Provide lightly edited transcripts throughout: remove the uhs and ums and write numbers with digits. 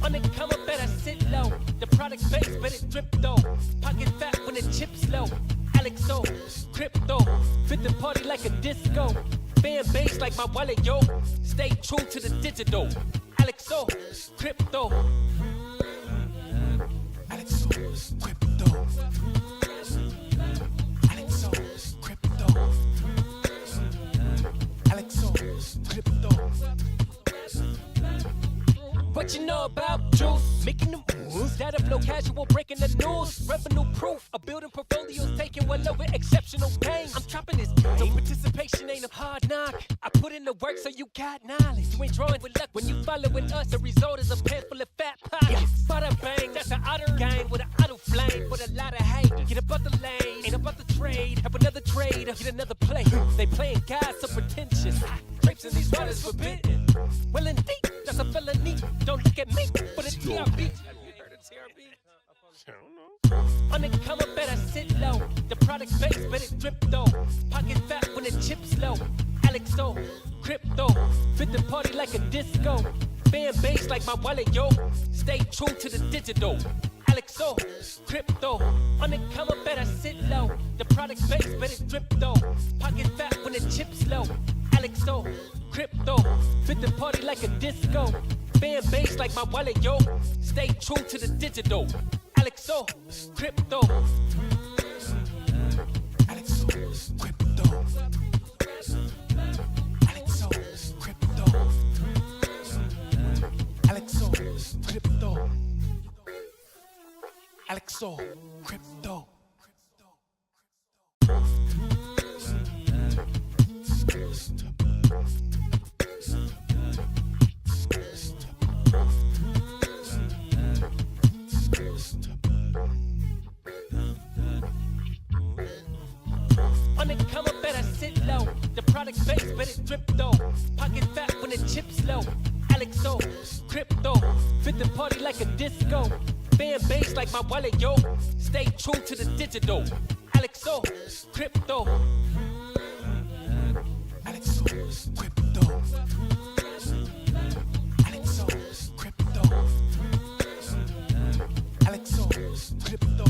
On the come up, better sit low. The product base, better drip though. Pocket fat when the chips low. Alexo, crypto, fit the party like a disco. Fan base like my wallet, yo. Stay true to the digital. Alexo, crypto. Alexo, crypto. Alexo, crypto. Alexo, crypto. What you know about juice? Making the moves. That of low casual, breaking the news. Revenue proof. A building portfolios taking well over exceptional pain. I'm trapping this game. So participation ain't a hard knock. I put in the work so you got knowledge. You ain't drawing with luck when you following us. The result is a pan full of fat pockets. Bada bang, that's an otter gang with an auto flame. With a lot of hate. Get above the lane, ain't about the trade. Have another trade, get another play. They playing God so pretentious. Grapes in these waters forbidden. Well indeed, that's a felony. Don't look at me for the TRB. Have you heard of TRB? I don't know. On the come up, better sit low. The product base, better drip though. Pocket fat when the chips low. Alexo, crypto, fit the party like a disco. Fan base like my wallet, yo. Stay true to the digital. Alexo, crypto. On the come up, better sit low. The product base, better drip though. Pocket fat when the chips low. Alexo, crypto, fit the party like a disco. Fan base like my wallet, yo. Stay true to the digital. Alexo, crypto. Alexo, crypto. Alexo, crypto. Alexo, crypto. Alexo, crypto. On the come up, better sit low. The product base, better drip though. Pocket fat when the chips low. Alexo, crypto, fit the party like a disco. Fan base like my wallet, yo. Stay true to the digital. Alexo, crypto. Alexo, crypto. Alexo, crypto. Alexo, crypto.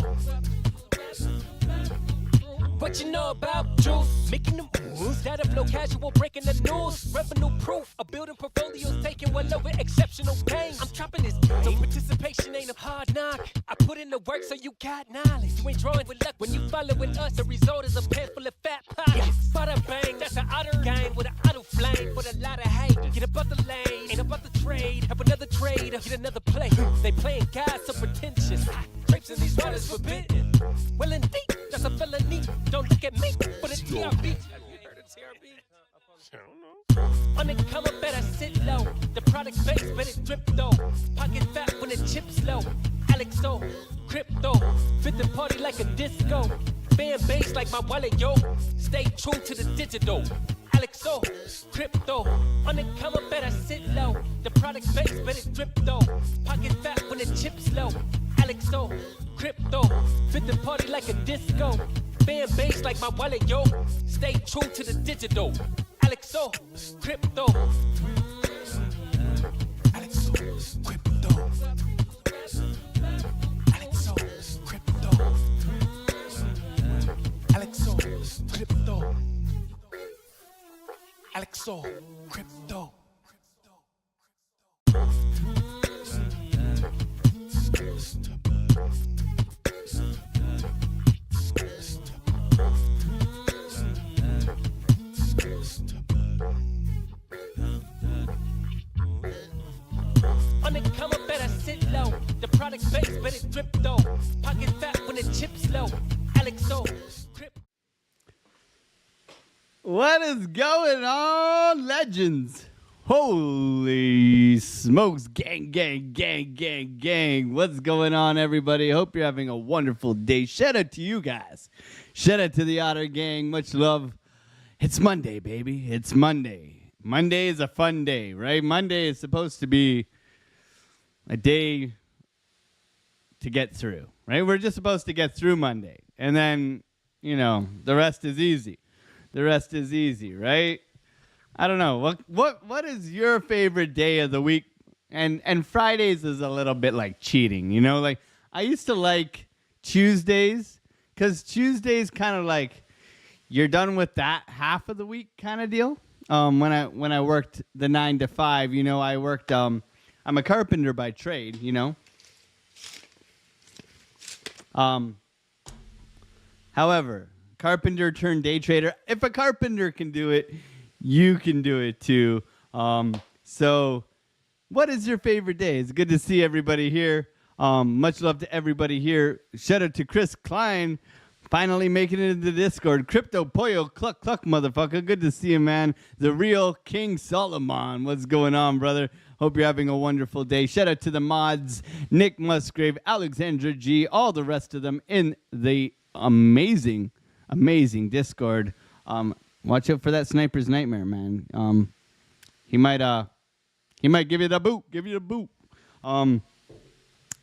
What you know about juice? Making the moves. That of low casual, breaking the news. Revenue proof. A building portfolios taking well over exceptional pain. I'm trapping this game. So participation ain't a hard knock. I put in the work so you got knowledge. You ain't drawing with luck when you following us. The result is a pan full of fat pockets. Bada bang, that's an otter gang with an auto flame. With a lot of hate. Get above the lane, ain't about the trade. Have another trade, get another play. They playing God so pretentious. Grapes in these waters forbidden. Well indeed, that's a felony. Don't look at me for the TRB. Have you heard of TRB? I don't know. On the come up, better sit low. The product base, better drip though. Pocket fat when the chips low. Alexo, crypto, fit the party like a disco. Fan base like my wallet, yo. Stay true to the digital. Alexo, crypto. On the come up, better sit low. The product base, better drip though. Pocket fat when the chips low. Alexo, crypto, fit the party like a disco. Fan base like my wallet, yo. Stay true to the digital. Alexo, crypto. Alexo, crypto. Alexo, crypto. Alexo, crypto. Alexo, crypto. On the come up, better sit low. The product base, better drip though. Pocket fat when the chips low. Alexo, crypto. What is going on, legends? Holy smokes, gang, gang, gang, gang, gang. What's going on, everybody? Hope you're having a wonderful day. Shout out to you guys. Shout out to the Otter Gang. Much love. It's Monday, baby. It's Monday. Monday is a fun day, right? Monday is supposed to be a day to get through, right? We're just supposed to get through Monday. And then, the rest is easy. The rest is easy, right? I don't know. What is your favorite day of the week? And Fridays is a little bit like cheating, Like I used to like Tuesdays because Tuesdays kind of like you're done with that half of the week kind of deal. When I worked the 9 to 5, I worked. I'm a carpenter by trade, However, carpenter turned day trader. If a carpenter can do it, you can do it too. So, what is your favorite day? It's good to see everybody here. Much love to everybody here. Shout out to Chris Klein. Finally making it into Discord. Crypto Pollo Cluck Cluck motherfucker. Good to see you, man. The real King Solomon. What's going on, brother? Hope you're having a wonderful day. Shout out to the mods. Nick Musgrave, Alexandra G, all the rest of them in the amazing Discord. Watch out for that sniper's nightmare, man. He might give you the boot.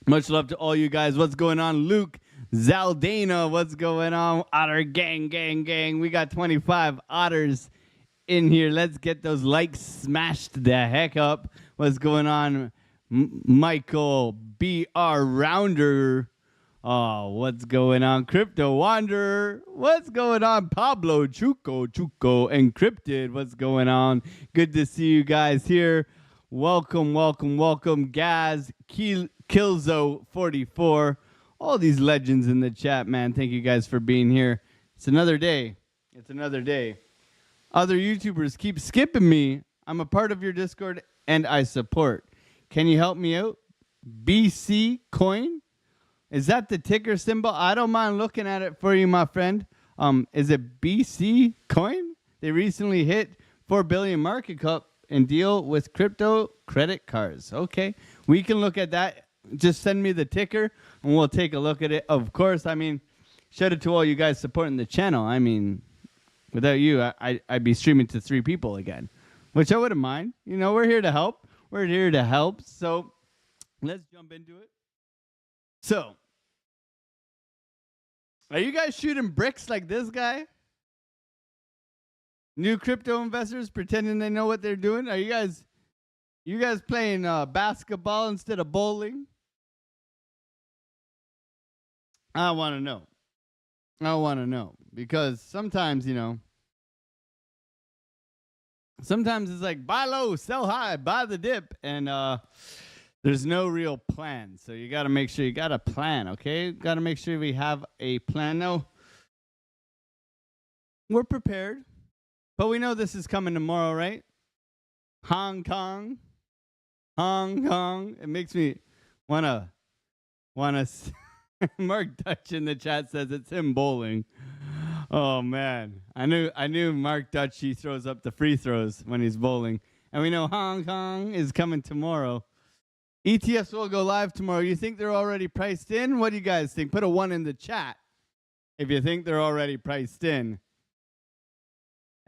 Much love to all you guys. What's going on, Luke? Zaldana, what's going on? Otter gang. We got 25 otters in here. Let's get those likes smashed the heck up. What's going on? Michael BR Rounder. Oh, what's going on? Crypto Wanderer. What's going on? Pablo Chuco Encrypted. What's going on? Good to see you guys here. Welcome. Gaz Kilzo 44. All these legends in the chat, man. Thank you guys for being here. It's another day. Other YouTubers keep skipping me. I'm a part of your Discord and I support. Can you help me out? BC Coin? Is that the ticker symbol? I don't mind looking at it for you, my friend. Is it BC Coin? They recently hit 4 billion market cap and deal with crypto credit cards. Okay, we can look at that. Just send me the ticker and we'll take a look at it. Of course, shout out to all you guys supporting the channel. Without you, I'd be streaming to 3 people again, which I wouldn't mind. We're here to help. So let's jump into it. So, are you guys shooting bricks like this guy? New crypto investors pretending they know what they're doing? Are you guys playing basketball instead of bowling? I want to know because sometimes, sometimes it's like buy low, sell high, buy the dip, and there's no real plan. So you got to make sure you got a plan, okay? Got to make sure we have a plan. No, we're prepared, but we know this is coming tomorrow, right? Hong Kong. It makes me wanna. Mark Dutch in the chat says it's him bowling. Oh man, I knew Mark Dutch. He throws up the free throws when he's bowling, and we know Hong Kong is coming tomorrow. ETFs will go live tomorrow. You think they're already priced in? What do you guys think? Put a 1 in the chat if you think they're already priced in.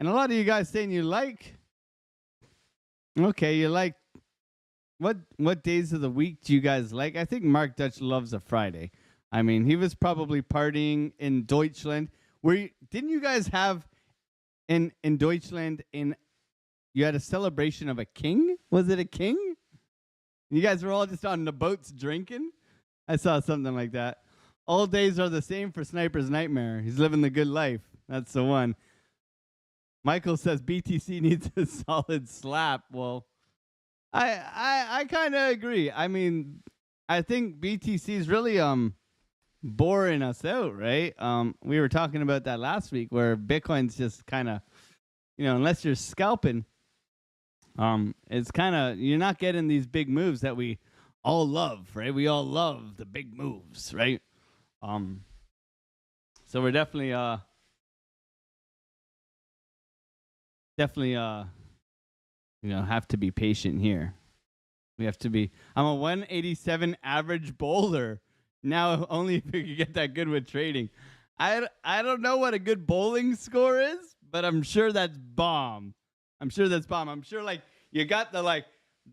And a lot of you guys saying you like. Okay, you like. What days of the week do you guys like? I think Mark Dutch loves a Friday. He was probably partying in Deutschland. Didn't you guys have in Deutschland you had a celebration of a king? Was it a king? You guys were all just on the boats drinking? I saw something like that. All days are the same for Sniper's Nightmare. He's living the good life. That's the one. Michael says BTC needs a solid slap. Well, I kind of agree. I think BTC is really boring us out, right? We were talking about that last week where Bitcoin's just kind of, unless you're scalping, it's kind of, you're not getting these big moves that we all love, right? We all love the big moves, right? So we're definitely have to be patient here. We have to be. I'm a 187 average bowler. Now only if you can get that good with trading. I don't know what a good bowling score is, but I'm sure that's bomb. I'm sure like you got the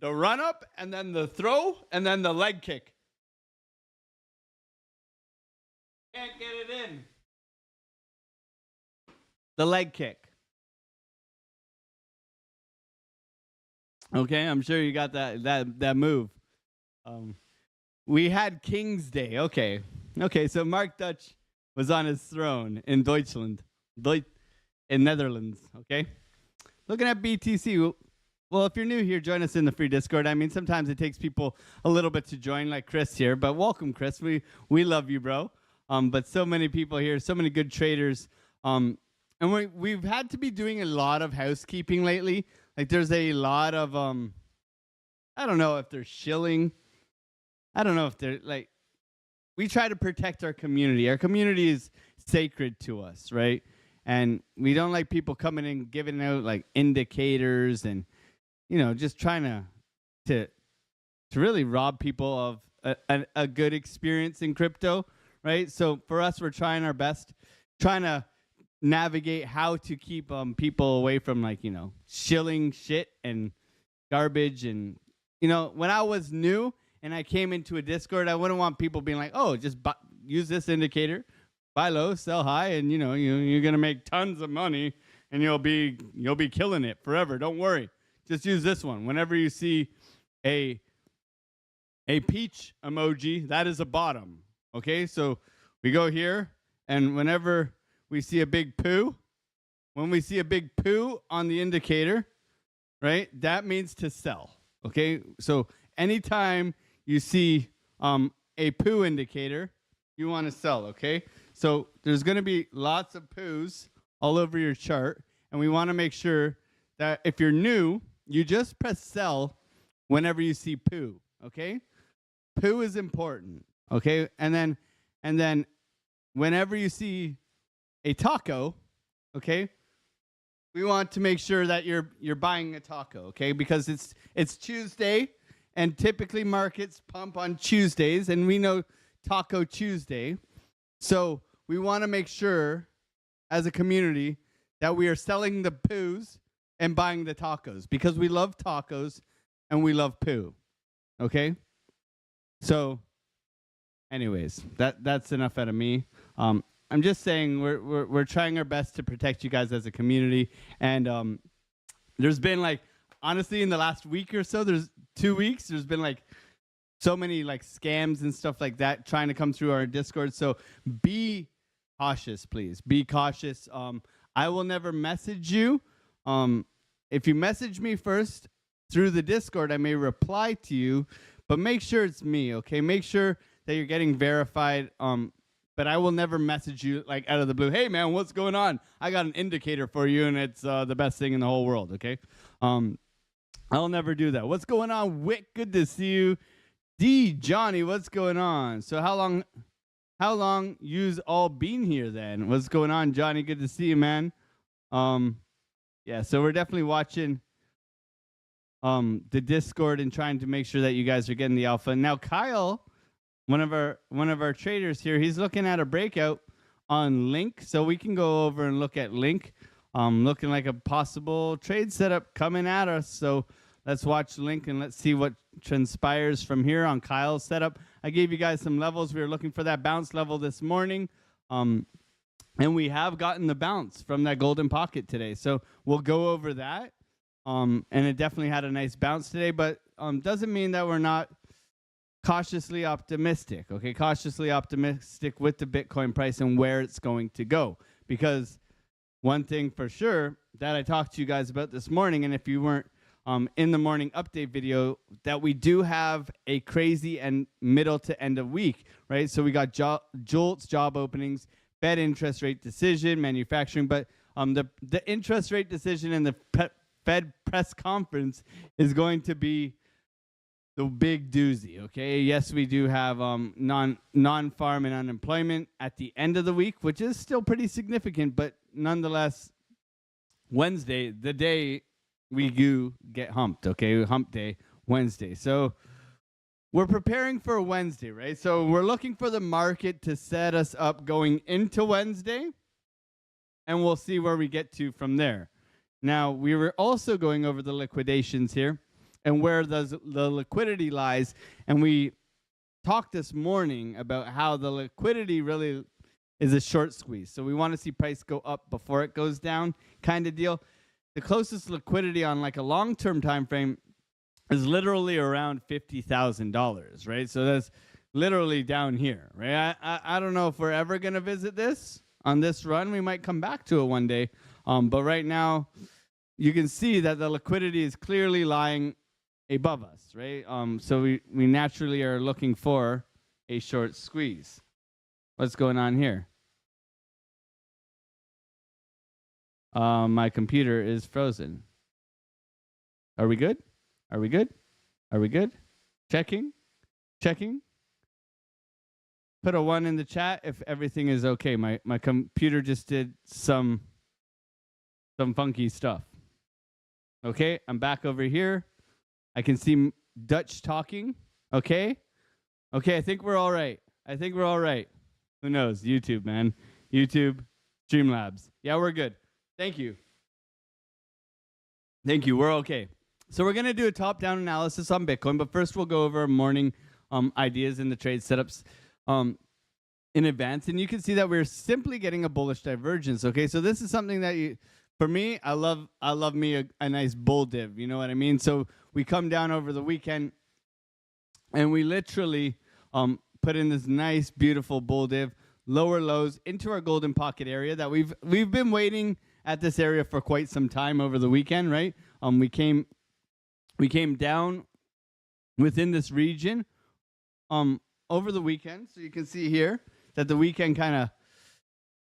run up and then the throw and then the leg kick. Can't get it in. The leg kick. Okay, I'm sure you got that move. We had King's Day. Okay, so Mark Dutch was on his throne in Deutschland, in Netherlands. Okay, looking at BTC. Well, if you're new here, join us in the free Discord. I mean, sometimes it takes people a little bit to join, like Chris here. But welcome, Chris. We love you, bro. But so many people here, so many good traders. And we've had to be doing a lot of housekeeping lately. Like there's a lot of I don't know if they're shilling. I don't know if they're like, we try to protect our community. Our community is sacred to us, right? And we don't like people coming in giving out like indicators and, you know, just trying to really rob people of a good experience in crypto, right? So for us, we're trying our best, trying to navigate how to keep people away from, like, you know, shilling shit and garbage. And, you know, when I was new and I came into a Discord, I wouldn't want people being like, oh, just use this indicator, buy low, sell high, and, you know, you're going to make tons of money and you'll be killing it forever. Don't worry. Just use this one. Whenever you see a peach emoji, that is a bottom. Okay, so we go here, and whenever we see a big poo, when we see a big poo on the indicator, right, that means to sell. Okay, so anytime you see a poo indicator, you want to sell. Okay, so there's going to be lots of poos all over your chart, and we want to make sure that if you're new, you just press sell whenever you see poo. Okay, poo is important. Okay, and then whenever you see a taco, okay, we want to make sure that you're buying a taco. Okay, because it's Tuesday, and typically markets pump on Tuesdays, and we know Taco Tuesday, so we want to make sure as a community that we are selling the poos and buying the tacos, because we love tacos and we love poo. Okay? So anyways, that's enough out of me. I'm just saying we're trying our best to protect you guys as a community. And there's been, like, honestly, in the last week or so, there's 2 weeks, there's been like so many like scams and stuff like that trying to come through our Discord. So be cautious, please. Be cautious. I will never message you. If you message me first through the Discord, I may reply to you, but make sure it's me, okay? Make sure that you're getting verified. But I will never message you like out of the blue. Hey man, what's going on? I got an indicator for you, and it's the best thing in the whole world, okay? I'll never do that. What's going on, Wick? Good to see you. D Johnny, what's going on? So how long you's all been here then? What's going on, Johnny? Good to see you, man. Yeah, so we're definitely watching the Discord and trying to make sure that you guys are getting the alpha. Now Kyle, one of our traders here, he's looking at a breakout on Link, so we can go over and look at Link. Looking like a possible trade setup coming at us. So let's watch Link and let's see what transpires from here on Kyle's setup. I gave you guys some levels. We were looking for that bounce level this morning. And we have gotten the bounce from that golden pocket today. So we'll go over that. And it definitely had a nice bounce today, but doesn't mean that we're not cautiously optimistic. Okay, cautiously optimistic with the Bitcoin price and where it's going to go. Because one thing for sure that I talked to you guys about this morning, and if you weren't in the morning update video, that we do have a crazy and middle to end of week, right? So we got JOLTS job openings, Fed interest rate decision, manufacturing, but the interest rate decision and the Fed press conference is going to be the big doozy, okay? Yes, we do have non-farm and unemployment at the end of the week, which is still pretty significant, but nonetheless, Wednesday, the day we do get humped, okay? Hump day, Wednesday. So we're preparing for Wednesday, right? So we're looking for the market to set us up going into Wednesday, and we'll see where we get to from there. Now, we were also going over the liquidations here and where the liquidity lies, and we talked this morning about how the liquidity really is a short squeeze. So we want to see price go up before it goes down, kind of deal. The closest liquidity on like a long-term time frame is literally around $50,000, right? So that's literally down here, right? I don't know if we're ever going to visit this on this run. We might come back to it one day. But right now, you can see that the liquidity is clearly lying above us, right? So we naturally are looking for a short squeeze. What's going on here? My computer is frozen. Are we good? Are we good? Are we good? Checking? Checking? Put a 1 in the chat if everything is okay. My computer just did some funky stuff. Okay, I'm back over here. I can see Dutch talking. Okay? Okay, I think we're all right. I think we're all right. Who knows? YouTube, man. YouTube, Streamlabs. Yeah, we're good. Thank you. Thank you. We're okay. So we're going to do a top-down analysis on Bitcoin, but first we'll go over our morning ideas in the trade setups in advance. And you can see that we're simply getting a bullish divergence, okay? So this is something that for me, I love me a nice bull div, you know what I mean? So we come down over the weekend and we literally put in this nice, beautiful bull div, lower lows into our golden pocket area that we've been waiting at this area for quite some time over the weekend, right? We came down within this region over the weekend. So you can see here that the weekend kind of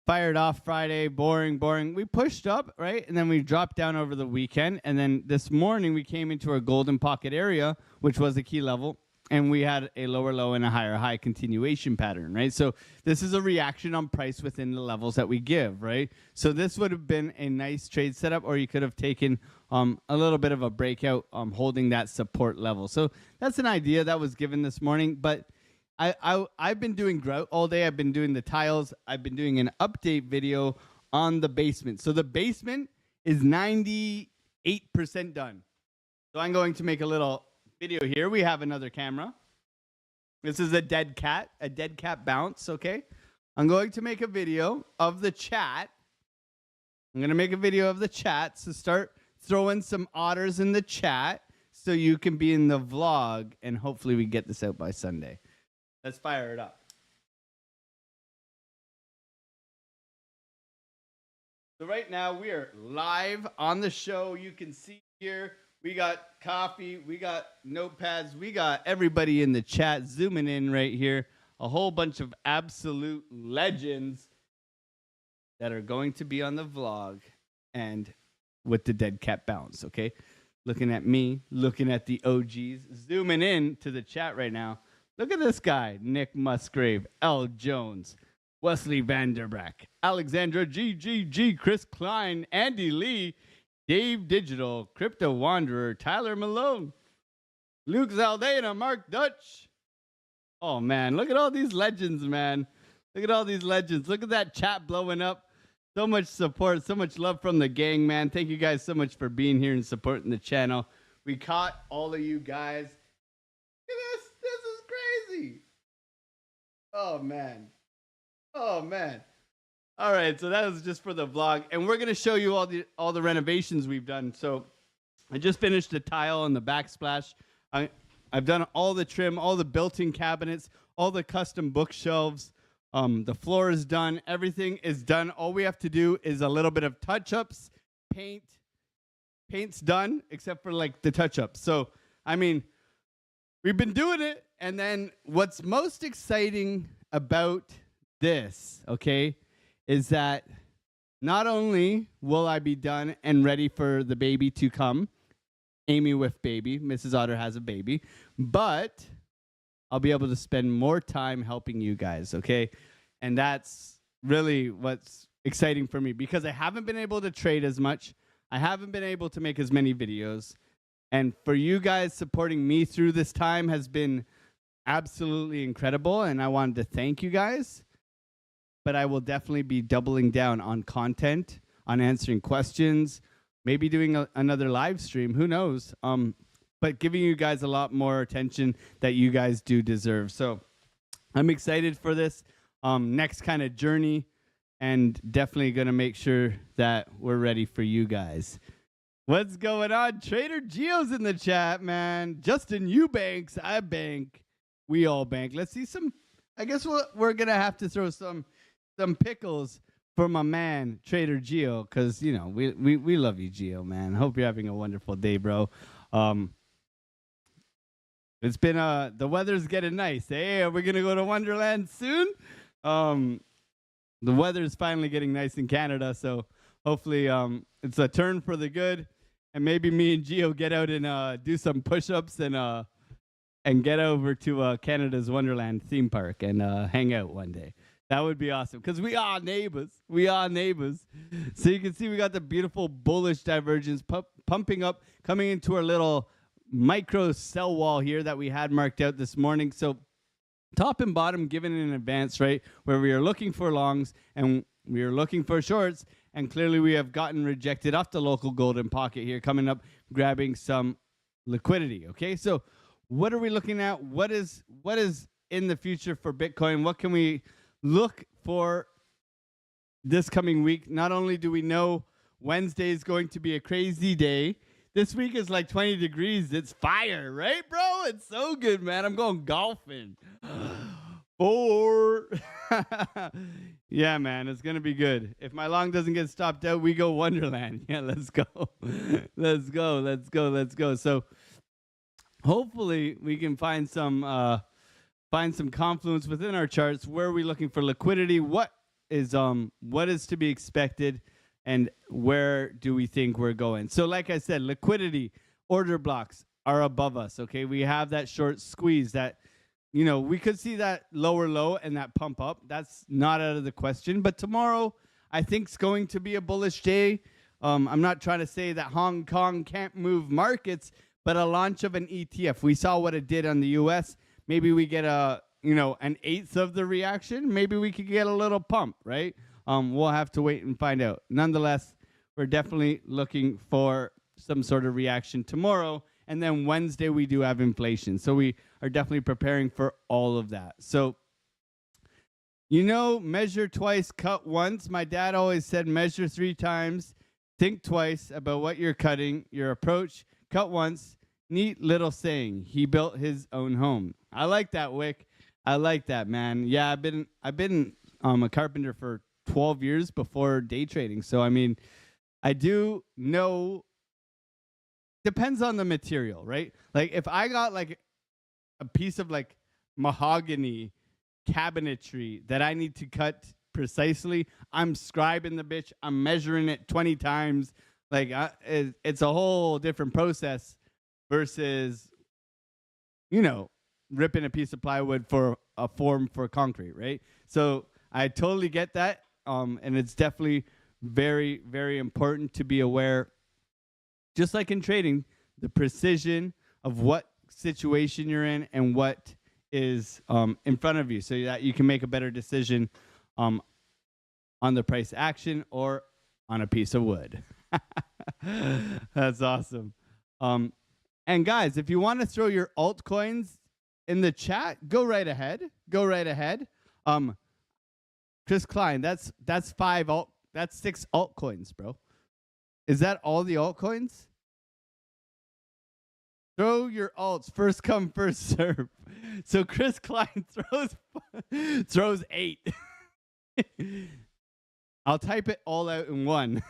fired off Friday, boring. We pushed up, right? And then we dropped down over the weekend. And then this morning we came into our golden pocket area, which was a key level. And we had a lower low and a higher high continuation pattern, right? So this is a reaction on price within the levels that we give, right? So this would have been a nice trade setup, or you could have taken a little bit of a breakout holding that support level. So that's an idea that was given this morning. But I've been doing grout all day. I've been doing the tiles. I've been doing an update video on the basement. So the basement is 98% done. So I'm going to make a little video here. We have another camera. This is a dead cat bounce, okay? I'm going to make a video of the chat. I'm going to make a video of the chat. So start throwing some otters in the chat so you can be in the vlog, and hopefully we get this out by Sunday. Let's fire it up. So right now we are live on the show. You can see here we got coffee, we got notepads, we got everybody in the chat zooming in right here. A whole bunch of absolute legends that are going to be on the vlog and with the dead cat bounce, okay? Looking at me, looking at the OGs, zooming in to the chat right now. Look at this guy, Nick Musgrave, L. Jones, Wesley Vanderbrack, Alexandra GGG, Chris Klein, Andy Lee, Dave Digital, Crypto Wanderer, Tyler Malone, Luke Zaldana, Mark Dutch. Oh, man, look at all these legends, man. Look at all these legends. Look at that chat blowing up. So much support, so much love from the gang, man. Thank you guys so much for being here and supporting the channel. We caught all of you guys. Look at this. This is crazy. Oh, man. Oh, man. All right, so that was just for the vlog, and we're going to show you all the renovations we've done. So I just finished the tile and the backsplash. I've done all the trim, all the built-in cabinets, all the custom bookshelves. The floor is done. Everything is done. All we have to do is a little bit of touch-ups, paint. Paint's done, except for like the touch-ups. So, I mean, we've been doing it. And then what's most exciting about this, okay, is that not only will I be done and ready for the baby to come, Amy with baby, Mrs. Otter has a baby, but I'll be able to spend more time helping you guys, okay? And that's really what's exciting for me, because I haven't been able to trade as much. I haven't been able to make as many videos. And for you guys supporting me through this time has been absolutely incredible, and I wanted to thank you guys. But I will definitely be doubling down on content, on answering questions, maybe doing another live stream, who knows? But giving you guys a lot more attention that you guys do deserve. So I'm excited for this. next kind of journey, and definitely going to make sure that we're ready for you guys. What's going on? Trader Geo's in the chat, man. Justin, you banks, I bank. We all bank. Let's see some. I guess we're going to have to throw some pickles for my man, Trader Geo, because, you know, we love you, Geo, man. Hope you're having a wonderful day, bro. It's been, the weather's getting nice. Hey, are we going to go to Wonderland soon? The weather's finally getting nice in Canada, so hopefully it's a turn for the good. And maybe me and Gio get out and do some push-ups and get over to Canada's Wonderland theme park and hang out one day. That would be awesome because we are neighbors. We are neighbors. So you can see we got the beautiful bullish divergence pumping up, coming into our little micro sell wall here that we had marked out this morning. So top and bottom given in advance, right, where we are looking for longs and we are looking for shorts. And clearly we have gotten rejected off the local golden pocket here, coming up, grabbing some liquidity. Okay, so what are we looking at? What is in the future for Bitcoin? What can we look for this coming week? Not only do we know Wednesday is going to be a crazy day, this week is like 20 degrees. It's fire, right, bro? It's so good, man. I'm going golfing. Yeah, man, it's going to be good. If my long doesn't get stopped out, we go Wonderland. Yeah, let's go. Let's go. Let's go. Let's go. So hopefully we can find some confluence within our charts. Where are we looking for liquidity? What is to be expected? And where do we think we're going? So like I said, liquidity, order blocks are above us, okay? We have that short squeeze that, you know, we could see that lower low and that pump up. That's not out of the question. But tomorrow, I think, is going to be a bullish day. I'm not trying to say that Hong Kong can't move markets, but a launch of an ETF. We saw what it did on the U.S. Maybe we get an eighth of the reaction. Maybe we could get a little pump, right? We'll have to wait and find out. Nonetheless, we're definitely looking for some sort of reaction tomorrow. And then Wednesday, we do have inflation. So we are definitely preparing for all of that. So, you know, measure twice, cut once. My dad always said measure 3 times, think twice about what you're cutting, your approach, cut once. Neat little saying. He built his own home. I like that, Wick. I like that, man. Yeah, I've been a carpenter for 12 years before day trading. So, I mean, I do know. Depends on the material, right? Like if I got like a piece of like mahogany cabinetry that I need to cut precisely, I'm scribing the bitch. I'm measuring it 20 times. Like it's a whole different process versus, you know, ripping a piece of plywood for a form for concrete, right? So I totally get that. And it's definitely very, very important to be aware, just like in trading, the precision of what situation you're in and what is in front of you so that you can make a better decision on the price action or on a piece of wood. That's awesome. And guys, if you want to throw your altcoins in the chat, go right ahead. Go right ahead. Chris Klein, that's 6 altcoins, bro. Is that all the altcoins? Throw your alts. First come, first serve. So Chris Klein throws 8. I'll type it all out in one.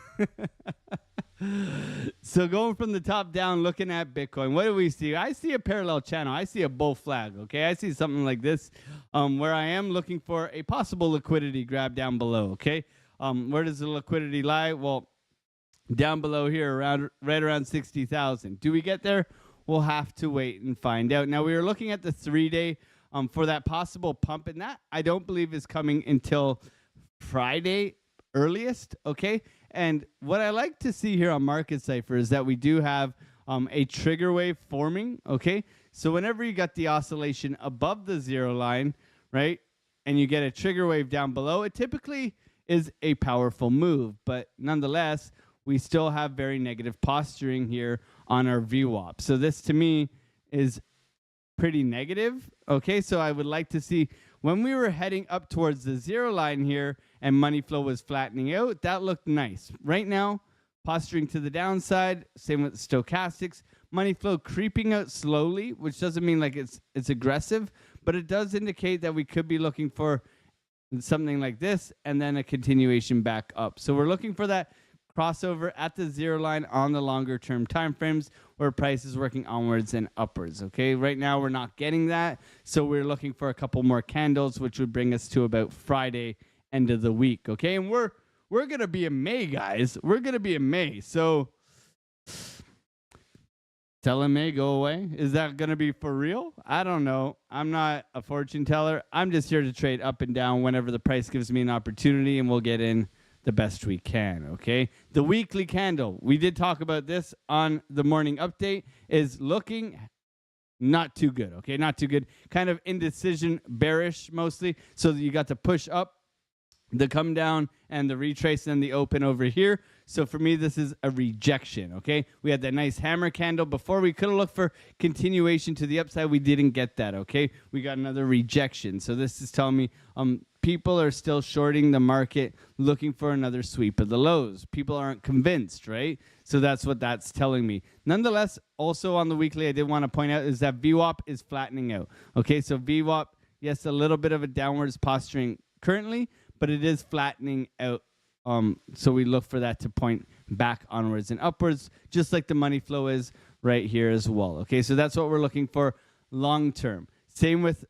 So going from the top down, looking at Bitcoin, what do we see? I see a parallel channel. I see a bull flag, okay? I see something like this where I am looking for a possible liquidity grab down below, okay? Where does the liquidity lie? Well, down below here, right around 60,000. Do we get there? We'll have to wait and find out. Now, we were looking at the 3-day for that possible pump, and that I don't believe is coming until Friday earliest, okay? And what I like to see here on Market Cypher is that we do have a trigger wave forming, okay? So whenever you got the oscillation above the 0 line, right, and you get a trigger wave down below, it typically is a powerful move. But nonetheless, we still have very negative posturing here on our VWAP. So this, to me, is pretty negative, okay? So I would like to see When we were heading up towards the zero line here and money flow was flattening out, that looked nice. Right now, posturing to the downside, same with stochastics, money flow creeping out slowly, which doesn't mean like it's aggressive, but it does indicate that we could be looking for something like this and then a continuation back up. So we're looking for that crossover at the zero line on the longer term time frames where price is working onwards and upwards. Okay, right now we're not getting that, so we're looking for a couple more candles, which would bring us to about Friday end of the week. Okay, and we're gonna be in May, guys. We're gonna be in May, so telling May go away, is that gonna be for real? I don't know. I'm not a fortune teller. I'm just here to trade up and down whenever the price gives me an opportunity, and we'll get in the best we can. Okay, the weekly candle, we did talk about this on the morning update, is looking not too good. Okay, not too good, kind of indecision bearish mostly. So you got the push up, the come down, and the retrace, and the open over here. So for me, this is a rejection. Okay, we had that nice hammer candle before. We could have looked for continuation to the upside. We didn't get that. Okay, we got another rejection. So this is telling me people are still shorting the market, looking for another sweep of the lows. People aren't convinced, right? So that's what that's telling me. Nonetheless, also on the weekly, I did want to point out is that VWAP is flattening out. Okay, so VWAP, yes, a little bit of a downwards posturing currently, but it is flattening out. So we look for that to point back onwards and upwards, just like the money flow is right here as well. Okay, so that's what we're looking for long term. Same with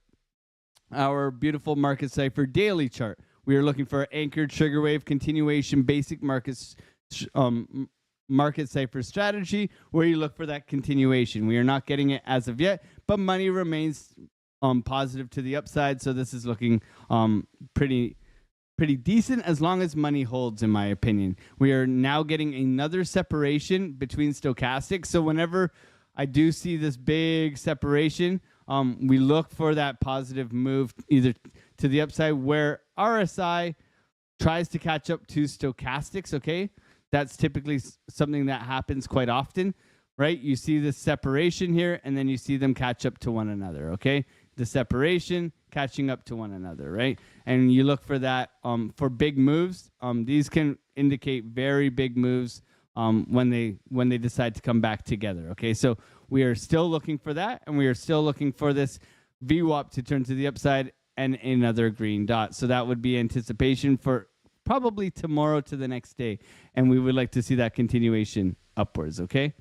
our beautiful market cipher daily chart. We are looking for anchored trigger wave continuation basic markets market cipher strategy, where you look for that continuation. We are not getting it as of yet, but money remains positive to the upside. So this is looking pretty decent as long as money holds, in my opinion. We are now getting another separation between stochastics. So whenever I do see this big separation, we look for that positive move either to the upside where RSI tries to catch up to stochastics. Okay, that's typically something that happens quite often, right? You see this separation here, and then you see them catch up to one another. Okay, the separation catching up to one another, right? And you look for that for big moves. These can indicate very big moves when they decide to come back together. Okay, so we are still looking for that, and we are still looking for this VWAP to turn to the upside and another green dot. So that would be anticipation for probably tomorrow to the next day, and we would like to see that continuation upwards. Okay,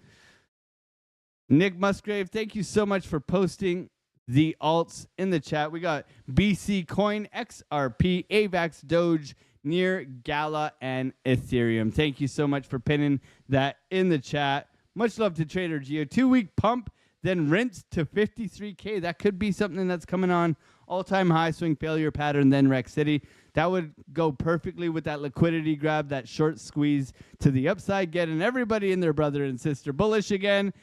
Nick Musgrave, thank you so much for posting the alts in the chat. We got BC Coin, XRP, AVAX, Doge, Near, Gala, and Ethereum. Thank you so much for pinning that in the chat. Much love to Trader Geo. 2-week pump, then rinse to 53K. That could be something that's coming on. All-time high swing failure pattern, then Rec City. That would go perfectly with that liquidity grab, that short squeeze to the upside, getting everybody and their brother and sister bullish again,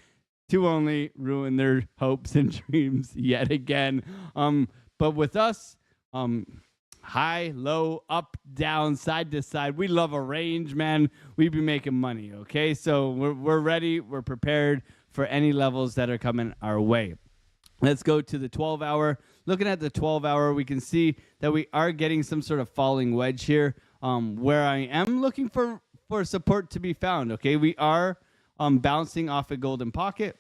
to only ruin their hopes and dreams yet again. But with us, high, low, up, down, side to side, we love a range, man. We be making money, okay? So we're ready. We're prepared for any levels that are coming our way. Let's go to the 12-hour. Looking at the 12-hour, we can see that we are getting some sort of falling wedge here, where I am looking for support to be found, okay? We are bouncing off a golden pocket.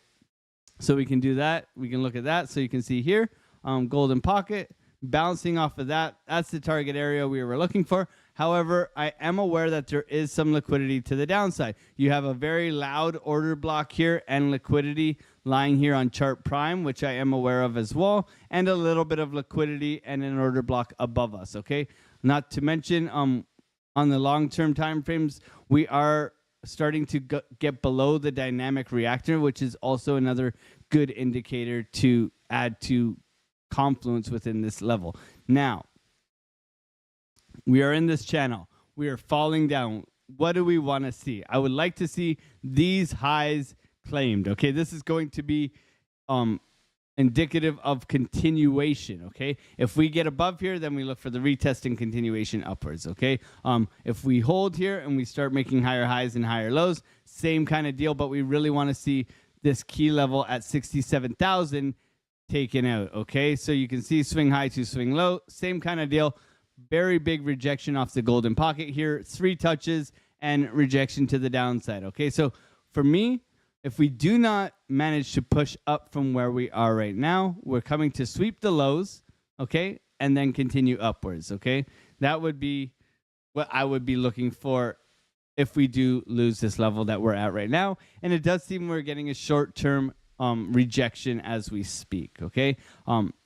So we can do that. We can look at that. So you can see here, golden pocket, bouncing off of that. That's the target area we were looking for. However, I am aware that there is some liquidity to the downside. You have a very loud order block here and liquidity lying here on chart prime, which I am aware of as well, and a little bit of liquidity and an order block above us, okay? Not to mention on the long-term time frames, we are starting to get below the dynamic reactor, which is also another good indicator to add to confluence within this level. Now, we are in this channel. We are falling down. What do we want to see? I would like to see these highs claimed. Okay, this is going to be indicative of continuation. Okay, if we get above here, then we look for the retest and continuation upwards. Okay, if we hold here and we start making higher highs and higher lows, same kind of deal, but we really want to see this key level at 67,000 taken out. Okay, so you can see swing high to swing low, same kind of deal. Very big rejection off the golden pocket here, 3 touches and rejection to the downside. Okay, so for me, if we do not manage to push up from where we are right now, we're coming to sweep the lows, okay, and then continue upwards. Okay, that would be what I would be looking for if we do lose this level that we're at right now. And it does seem we're getting a short-term rejection as we speak. Okay,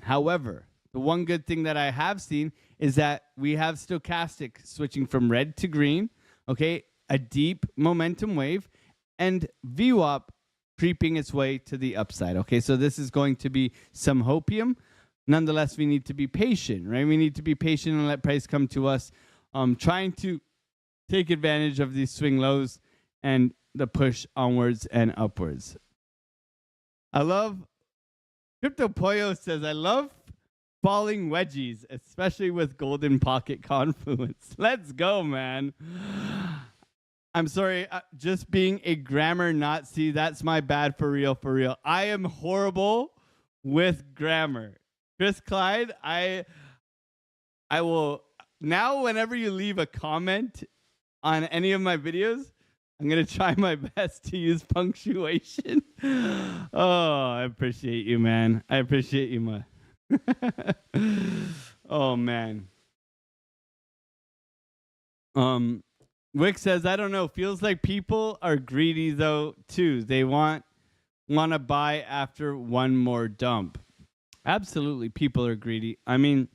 however, the one good thing that I have seen is that we have stochastic switching from red to green, okay, a deep momentum wave, and VWAP creeping its way to the upside. Okay, so this is going to be some hopium. Nonetheless, we need to be patient, right? We need to be patient and let price come to us, trying to take advantage of these swing lows and the push onwards and upwards. I love, Crypto Pollo says, I love falling wedgies, especially with golden pocket confluence. Let's go, man. I'm sorry, just being a grammar Nazi, that's my bad for real, for real. I am horrible with grammar. Chris Clyde, I will, now whenever you leave a comment on any of my videos, I'm going to try my best to use punctuation. Oh, I appreciate you, man. I appreciate you, man. Oh man. Wick says, I don't know, feels like people are greedy though too. They want to buy after one more dump. Absolutely, people are greedy. I mean,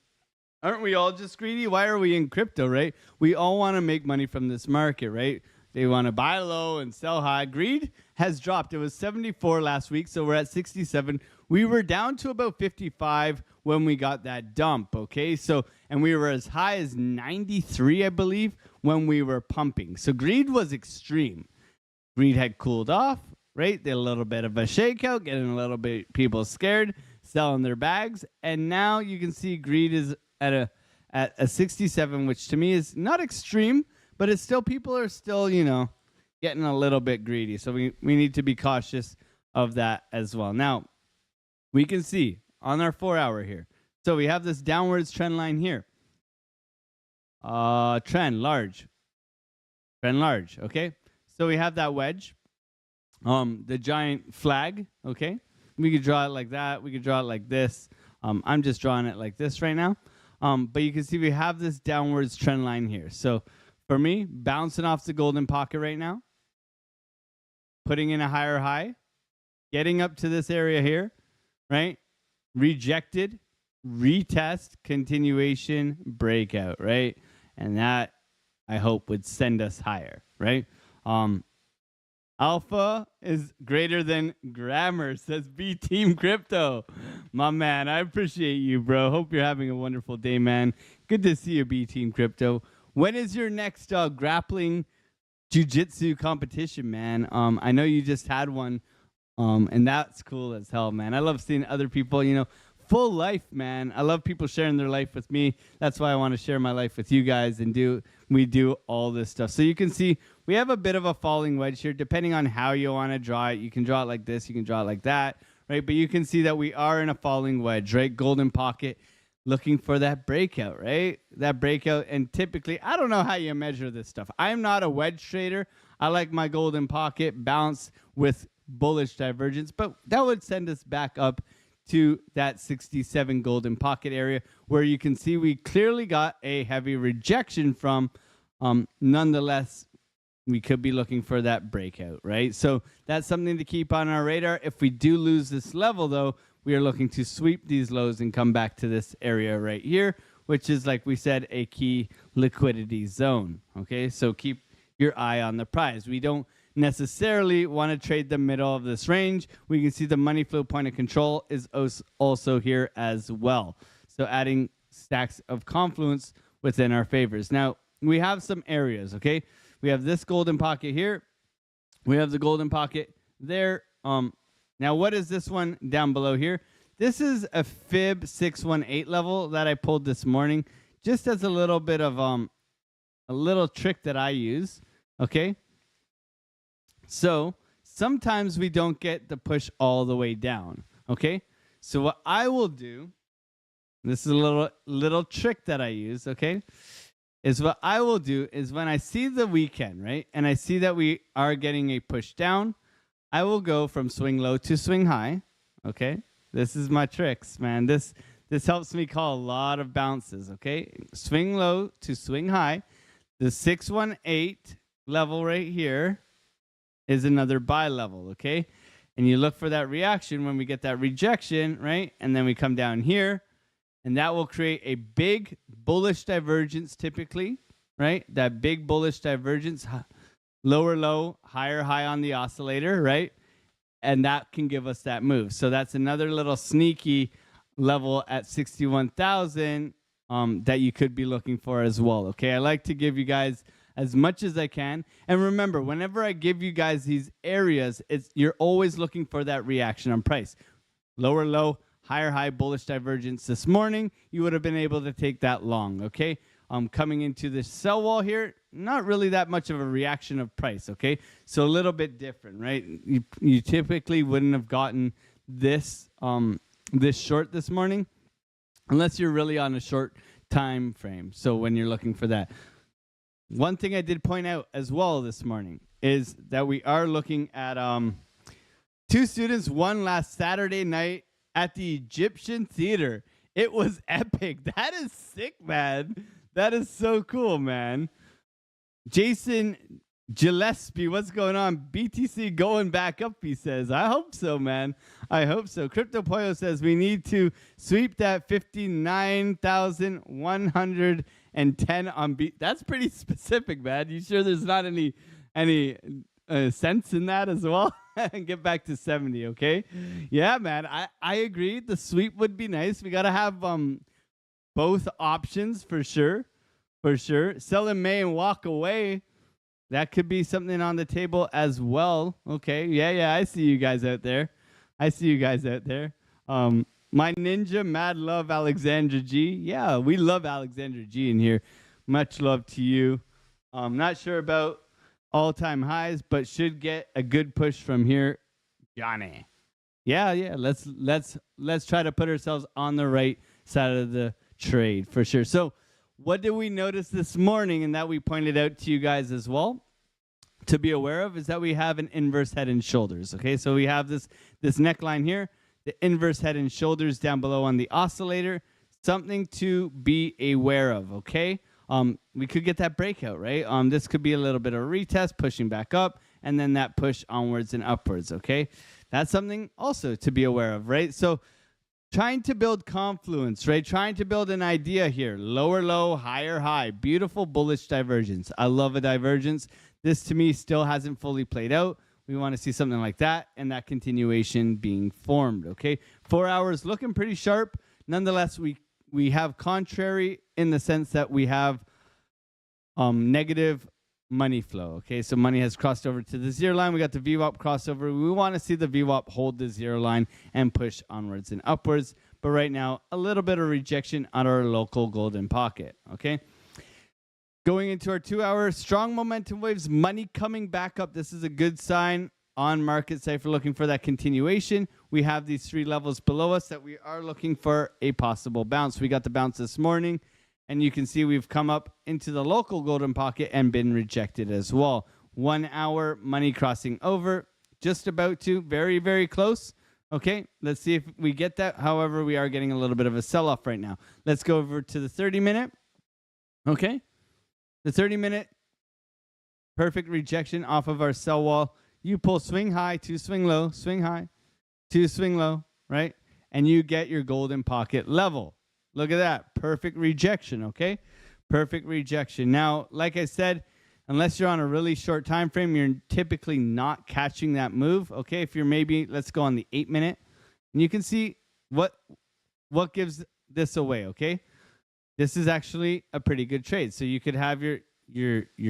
aren't we all just greedy? Why are we in crypto, right? We all want to make money from this market, right? They want to buy low and sell high. Greed has dropped. It was 74 last week, so we're at 67. We were down to about 55 when we got that dump, okay? So, and we were as high as 93, I believe, when we were pumping. So greed was extreme. Greed had cooled off, right? Did a little bit of a shakeout, getting a little bit people scared, selling their bags, and now you can see greed is at a 67, which to me is not extreme, but it's still, people are still, you know, getting a little bit greedy. So we need to be cautious of that as well. Now, we can see on our 4-hour here. So we have this downwards trend line here. Trend large. Okay. So we have that wedge. The giant flag. Okay. We could draw it like that. We could draw it like this. I'm just drawing it like this right now. But you can see we have this downwards trend line here. So for me, bouncing off the golden pocket right now, putting in a higher high, getting up to this area here, right? Rejected, retest, continuation, breakout, right? And that, I hope, would send us higher, right? Alpha is greater than grammar, says B Team Crypto. My man, I appreciate you, bro. Hope you're having a wonderful day, man. Good to see you, B Team Crypto. When is your next grappling jiu-jitsu competition, man? I know you just had one, and that's cool as hell, man. I love seeing other people, you know, full life, man. I love people sharing their life with me. That's why I want to share my life with you guys, and we do all this stuff. So you can see we have a bit of a falling wedge here, depending on how you want to draw it. You can draw it like this, you can draw it like that, right? But you can see that we are in a falling wedge, right? Golden pocket, looking for that breakout, right? That breakout. And typically, I don't know how you measure this stuff. I'm not a wedge trader. I like my golden pocket bounce with bullish divergence, but that would send us back up to that 67 golden pocket area, where you can see we clearly got a heavy rejection from. Nonetheless, we could be looking for that breakout, right? So that's something to keep on our radar. If we do lose this level, though, we are looking to sweep these lows and come back to this area right here, which is, like we said, a key liquidity zone. Okay, so keep your eye on the prize. We don't necessarily want to trade the middle of this range. We can see the money flow point of control is also here as well. So adding stacks of confluence within our favors. Now, we have some areas, okay? We have this golden pocket here. We have the golden pocket there. Now, what is this one down below here? This is a fib 618 level that I pulled this morning, just as a little bit of a little trick that I use, okay? So sometimes we don't get the push all the way down, okay? So what I will do, this is a little trick that I use, okay? Is what I will do is when I see the weekend, right? And I see that we are getting a push down, I will go from swing low to swing high, okay? This is my tricks, man. This helps me call a lot of bounces, okay? Swing low to swing high. The 618 level right here is another buy level, okay? And you look for that reaction when we get that rejection, right? And then we come down here, and that will create a big bullish divergence typically, right? That big bullish divergence, lower low, higher high on the oscillator, right? And that can give us that move. So that's another little sneaky level at 61,000 that you could be looking for as well, okay? I like to give you guys as much as I can. And remember, whenever I give you guys these areas, you're always looking for that reaction on price. Lower low, higher high, bullish divergence this morning, you would have been able to take that long, okay? Coming into this sell wall here, not really that much of a reaction of price, okay? So a little bit different, right? You typically wouldn't have gotten this this short this morning unless you're really on a short time frame. So when you're looking for that. One thing I did point out as well this morning is that we are looking at two students won last Saturday night at the Egyptian Theater. It was epic. That is sick, man. That is so cool, man. Jason Gillespie, what's going on? BTC going back up, he says. I hope so, man. I hope so. Crypto Pollo says we need to sweep that 59,110 on B. That's pretty specific, man. You sure there's not any sense in that as well? And get back to 70, okay? Yeah, man. I agree. The sweep would be nice. We got to have both options for sure. For sure. Sell in May and walk away. That could be something on the table as well. Okay. Yeah. I see you guys out there. My ninja, mad love, Alexandra G. Yeah, we love Alexandra G in here. Much love to you. Not sure about all-time highs, but should get a good push from here. Johnny. Yeah. Let's try to put ourselves on the right side of the trade for sure. So what did we notice this morning and that we pointed out to you guys as well to be aware of is that we have an inverse head and shoulders. Okay, so we have this neckline here, the inverse head and shoulders down below on the oscillator, something to be aware of, okay? We could get that breakout, right? This could be a little bit of a retest, pushing back up, and then that push onwards and upwards, okay? That's something also to be aware of, right? So trying to build confluence, right? Trying to build an idea here. Lower low, higher high. Beautiful bullish divergence. I love a divergence. This to me still hasn't fully played out. We want to see something like that and that continuation being formed, okay? 4 hours looking pretty sharp. Nonetheless, we have contrary in the sense that we have negative money flow, okay? So money has crossed over to the zero line. We got the VWAP crossover. We want to see the VWAP hold the zero line and push onwards and upwards. But right now, a little bit of rejection on our local golden pocket, okay? Going into our 2 hour, strong momentum waves, money coming back up. This is a good sign on market cipher, looking for that continuation. We have these three levels below us that we are looking for a possible bounce. We got the bounce this morning. And you can see we've come up into the local golden pocket and been rejected as well. 1 hour, money crossing over, just about to, very, very close. Okay, let's see if we get that. However, we are getting a little bit of a sell-off right now. Let's go over to the 30-minute. Okay, the 30-minute, perfect rejection off of our sell wall. You pull swing high to swing low, swing high to swing low, right? And you get your golden pocket level. Look at that. Perfect rejection, okay? Perfect rejection. Now, like I said, unless you're on a really short time frame, you're typically not catching that move, okay? If you're maybe, let's go on the 8-minute, and you can see what gives this away, okay? This is actually a pretty good trade. So you could have your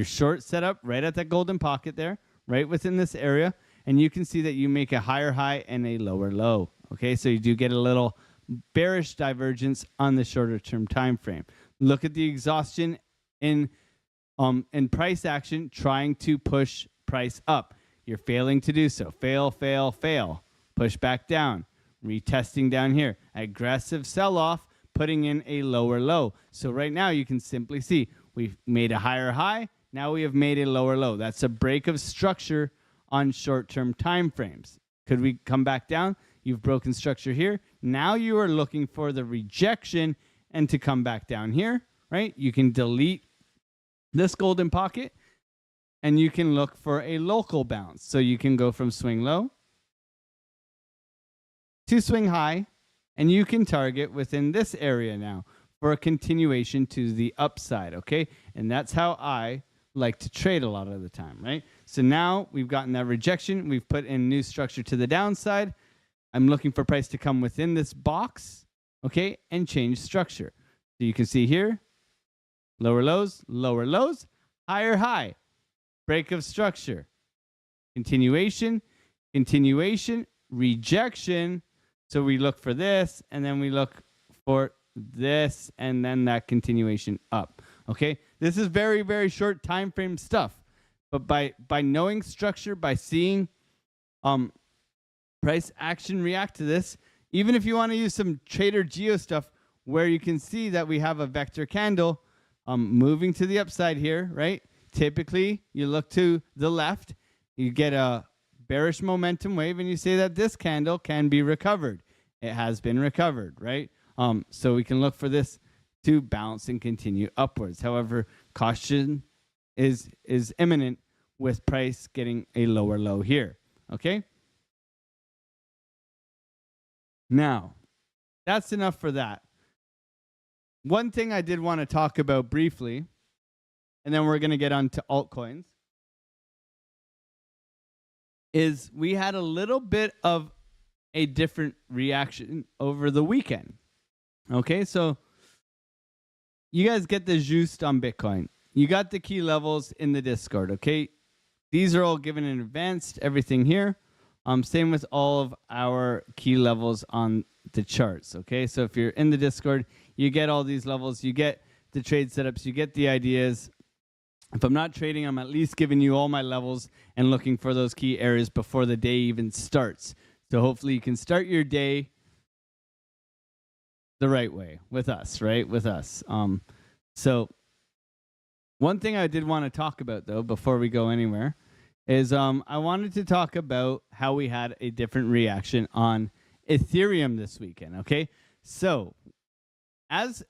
short set up right at that golden pocket there, right within this area, and you can see that you make a higher high and a lower low, okay? So you do get a little bearish divergence on the shorter term time frame. Look at the exhaustion in price action trying to push price up. You're failing to do so. Fail. Push back down. retesting down here. Aggressive sell-off, putting in a lower low. So right now you can simply see we've made a higher high. Now we have made a lower low. That's a break of structure on short-term time frames. Could we come back down? You've broken structure here. Now you are looking for the rejection and to come back down here, right? You can delete this golden pocket and you can look for a local bounce. So you can go from swing low to swing high, and you can target within this area now for a continuation to the upside, okay? And that's how I like to trade a lot of the time, right? So now we've gotten that rejection. We've put in new structure to the downside. I'm looking for price to come within this box, okay, and change structure. So you can see here, lower lows, higher high, break of structure, continuation, rejection. So we look for this, and then we look for this, and then that continuation up. Okay, this is very, very short time frame stuff. But by knowing structure, by seeing price action react to this, even if you want to use some Trader Geo stuff where you can see that we have a vector candle moving to the upside here, right? Typically, you look to the left, you get a bearish momentum wave, and you say that this candle can be recovered. It has been recovered, right? So we can look for this to bounce and continue upwards. However, caution is imminent with price getting a lower low here, okay? Now, that's enough for that. One thing I did want to talk about briefly, and then we're going to get on to altcoins, is we had a little bit of a different reaction over the weekend. Okay, so you guys get the juiced on Bitcoin. You got the key levels in the Discord, okay? These are all given in advance, everything here. Same with all of our key levels on the charts, okay? So if you're in the Discord, you get all these levels, you get the trade setups, you get the ideas. If I'm not trading, I'm at least giving you all my levels and looking for those key areas before the day even starts. So hopefully you can start your day the right way with us, right? With us. So one thing I did want to talk about, though, before we go anywhere, is I wanted to talk about how we had a different reaction on Ethereum this weekend, okay? So as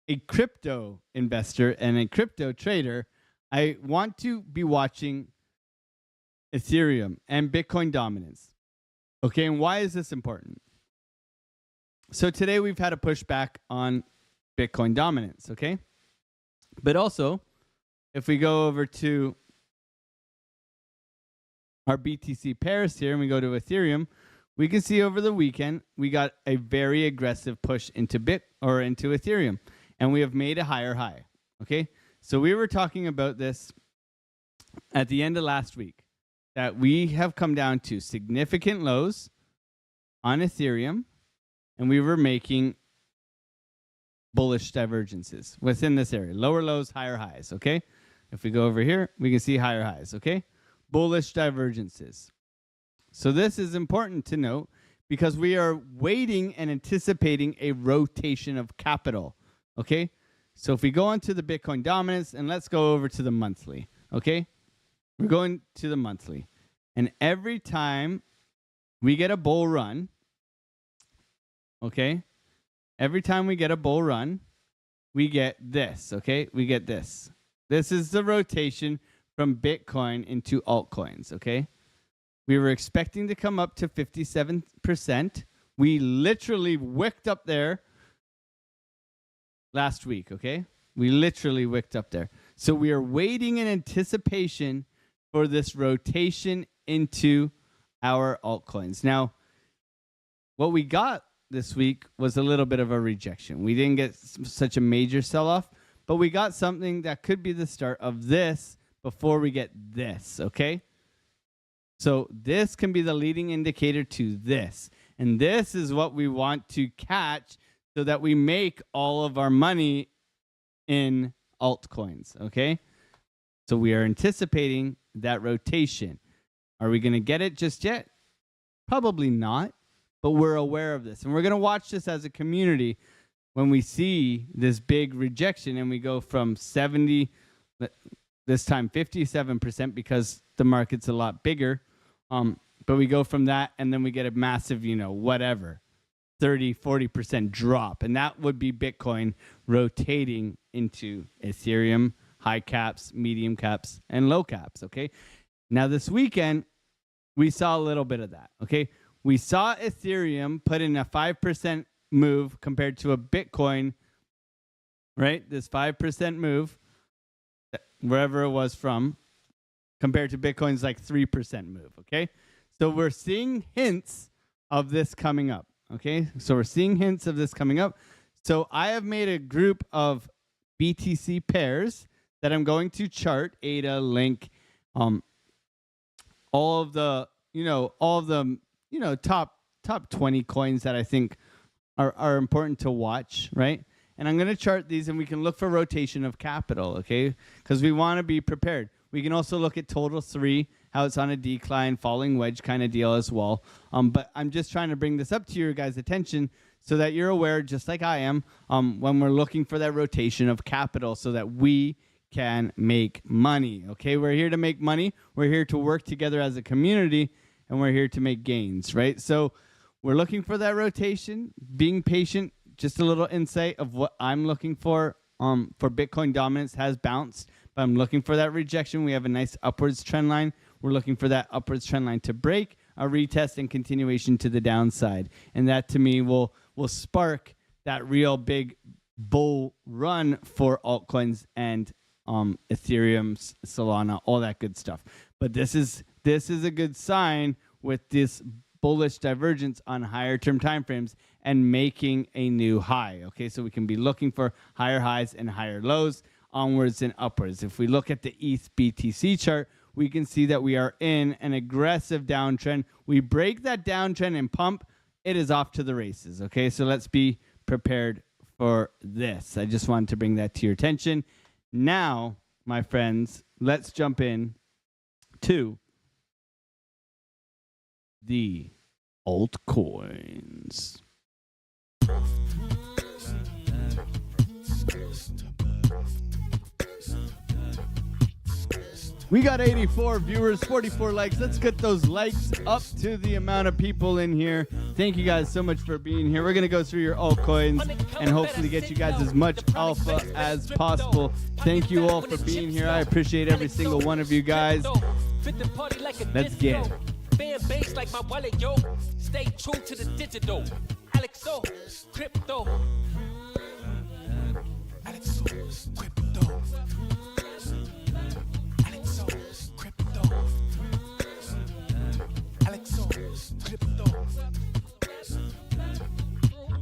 a crypto investor and a crypto trader, I want to be watching Ethereum and Bitcoin dominance. Okay, and why is this important? So today we've had a pushback on Bitcoin dominance, okay? But also, if we go over to our BTC pairs here and we go to Ethereum, we can see over the weekend we got a very aggressive push into into Ethereum, and we have made a higher high, okay? So we were talking about this at the end of last week, that we have come down to significant lows on Ethereum, and we were making bullish divergences within this area. Lower lows, higher highs, okay? If we go over here, we can see higher highs, okay? Bullish divergences. So this is important to note because we are waiting and anticipating a rotation of capital, okay? So if we go on to the Bitcoin dominance, and let's go over to the monthly, okay? We're going to the monthly. And every time we get a bull run, okay? Every time we get a bull run, we get this, okay? We get this. This is the rotation from Bitcoin into altcoins, okay? We were expecting to come up to 57%. We literally wicked up there last week, okay? We literally wicked up there. So we are waiting in anticipation for this rotation into our altcoins. Now, what we got this week was a little bit of a rejection. We didn't get such a major sell-off, but we got something that could be the start of this before we get this, okay? So this can be the leading indicator to this. And this is what we want to catch so that we make all of our money in altcoins, okay? So we are anticipating that rotation. Are we going to get it just yet? Probably not. but we're aware of this. And we're going to watch this as a community when we see this big rejection and we go from 70, this time 57% because the market's a lot bigger. But we go from that and then we get a massive, whatever, 30, 40% drop. And that would be Bitcoin rotating into Ethereum, high caps, medium caps, and low caps, okay? Now, this weekend, we saw a little bit of that, okay? We saw Ethereum put in a 5% move compared to a Bitcoin, right? This 5% move, wherever it was from, compared to Bitcoin's like 3% move, okay? So we're seeing hints of this coming up, okay? So we're seeing hints of this coming up. So I have made a group of BTC pairs that I'm going to chart, ADA, Link, all of the, top 20 coins that I think are important to watch, right? And I'm going to chart these and we can look for rotation of capital, okay? Because we want to be prepared. We can also look at total 3, how it's on a decline, falling wedge kind of deal as well. But I'm just trying to bring this up to your guys' attention so that you're aware, just like I am, when we're looking for that rotation of capital so that we can make money, okay? We're here to make money. We're here to work together as a community, and we're here to make gains, right? So we're looking for that rotation, being patient. Just a little insight of what I'm looking for Bitcoin dominance has bounced, but I'm looking for that rejection. We have a nice upwards trend line. We're looking for that upwards trend line to break, a retest, and continuation to the downside. And that, to me, will spark that real big bull run for altcoins and Ethereum, Solana, all that good stuff. But this is a good sign with this bullish divergence on higher term timeframes and making a new high. Okay, so we can be looking for higher highs and higher lows, onwards and upwards. If we look at the ETH BTC chart, we can see that we are in an aggressive downtrend. We break that downtrend and pump, it is off to the races. Okay, so let's be prepared for this. I just wanted to bring that to your attention. Now, my friends, let's jump in to the altcoins. We got 84 viewers, 44 likes. Let's get those likes up to the amount of people in here. Thank you guys so much for being here. We're going to go through your altcoins and hopefully get you guys as much alpha as possible. Thank you all for being here. I appreciate every single one of you guys. Let's get it. Fan base like my wallet, yo. Stay true to the digital. Alexo, crypto. Alexo, crypto. Alexo, crypto. Alexo, crypto.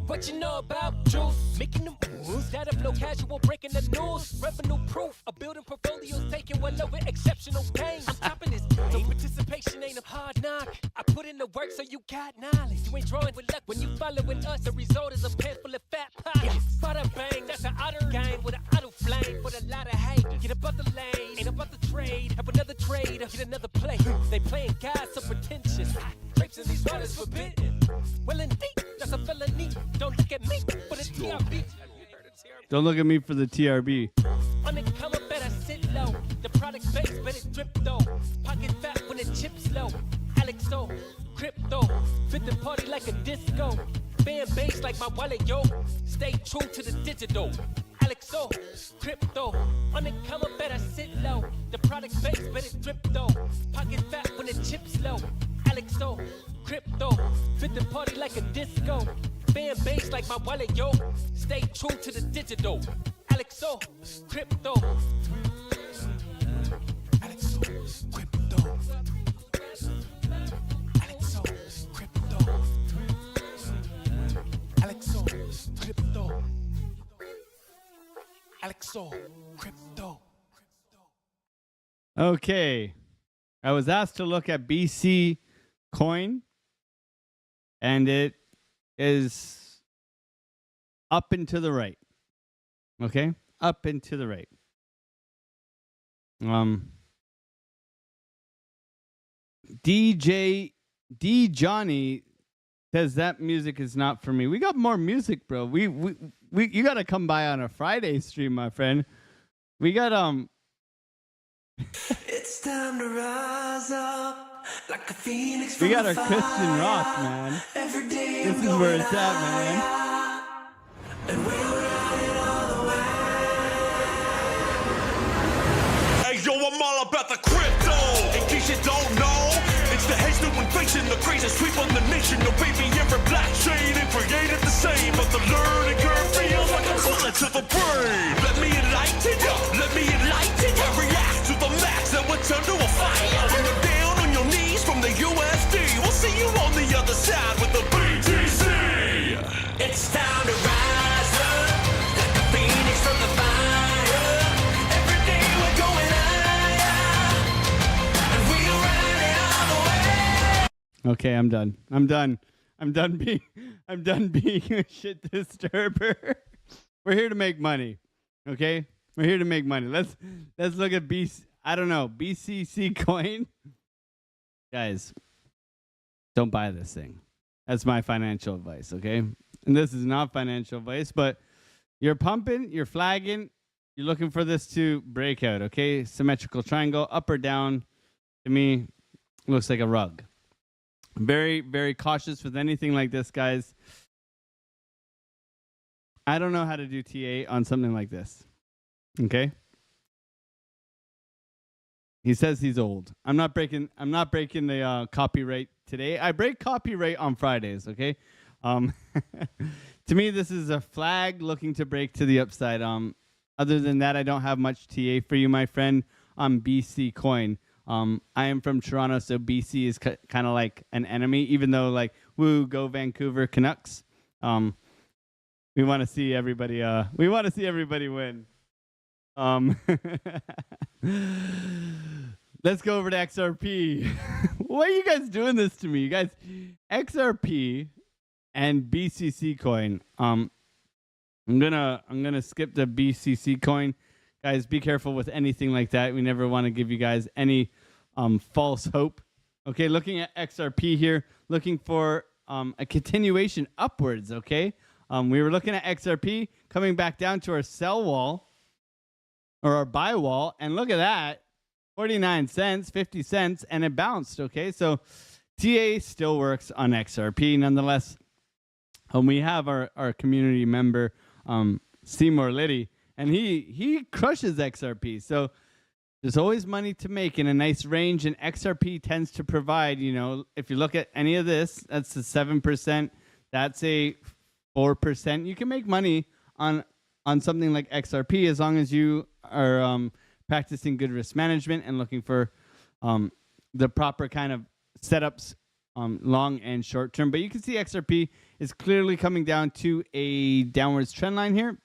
What you know about juice? Making the moves, data flow casual, breaking the news. Revenue proof, a building portfolios taking well over exceptional gain. I'm topping this game, so participation ain't a hard knock. I put in the work so you got knowledge. You ain't drawing with luck when you following us. The result is a pants full of fat pockets. Bada bang, that's an outer game with an auto flame for a lot of hate. Get about the lane, ain't about the trade. Have another trade, get another play. They playing God so pretentious. Rapes in these waters forbidden. Well, indeed, that's a felony. Don't look at me for the TRB. Don't look at me for the TRB. On the come up, better sit low. The product base, better drip though. Pocket fat when the chips low. Alexo, crypto. Fit the party like a disco. Fan base like my wallet, yo. Stay true to the digital. Alexo, crypto. On the come up, better sit low. The product base, better drip though. Pocket fat when the chips low. Alexo, crypto. Fit the party like a disco. Fan base like my wallet, yo. Stay true to the digital. Alexo, crypto. Alexo, crypto. Alexo, crypto. Alexo, crypto. Alexo, crypto. Okay. I was asked to look at BC coin, and it is up and to the right. Okay? Up and to the right. D Johnny Says that music is not for me. We got more music, bro. You gotta come by on a Friday stream, my friend. We got It's time to rise up like a phoenix. We got our Christian rock, man. Every day this is where it's at, man. And we'll ride it all the way. Hey yo, I'm all about the crypto. In case you don't know, it's the hedge to inflation, the crazy sweep on the nation. No baby, every blockchain ain't created the same, but the learning curve feels like a bullet to the brain. Let me enlighten ya, let me enlighten ya. React to the max and we'll turn to a fire. When you're down on your knees from the USD, we'll see you on the other side with the BTC. It's time to rise up like a phoenix from the fire. Every day we're going higher, and we'll ride it all the way. Okay, I'm done. I'm done being a shit disturber. We're here to make money. Okay? We're here to make money. Let's look at BCC coin. Guys, don't buy this thing. That's my financial advice, okay? And this is not financial advice, but you're pumping, you're flagging, you're looking for this to break out, okay? Symmetrical triangle, up or down. To me, looks like a rug. Very, very cautious with anything like this, guys. I don't know how to do TA on something like this. Okay? He says he's old. I'm not breaking the copyright today. I break copyright on Fridays, okay? To me, this is a flag looking to break to the upside. Other than that, I don't have much TA for you, my friend, on BC coin. I am from Toronto, so BC is kind of like an enemy, even though, like, woo, go Vancouver Canucks. We want to see everybody. We want to see everybody win. Let's go over to XRP. Why are you guys doing this to me, you guys? XRP and BCC coin. I'm gonna skip the BCC coin. Guys, be careful with anything like that. We never want to give you guys any false hope. Okay, looking at XRP here, looking for a continuation upwards, okay? We were looking at XRP coming back down to our sell wall or our buy wall, and look at that, 49 cents, 50 cents, and it bounced, okay? So TA still works on XRP. Nonetheless, we have our community member, Seymour Liddy, and he crushes XRP. So there's always money to make in a nice range, and XRP tends to provide, you know, if you look at any of this, that's a 7%, that's a 4%. You can make money on something like XRP as long as you are practicing good risk management and looking for the proper kind of setups, long and short term. But you can see XRP is clearly coming down to a downwards trend line here,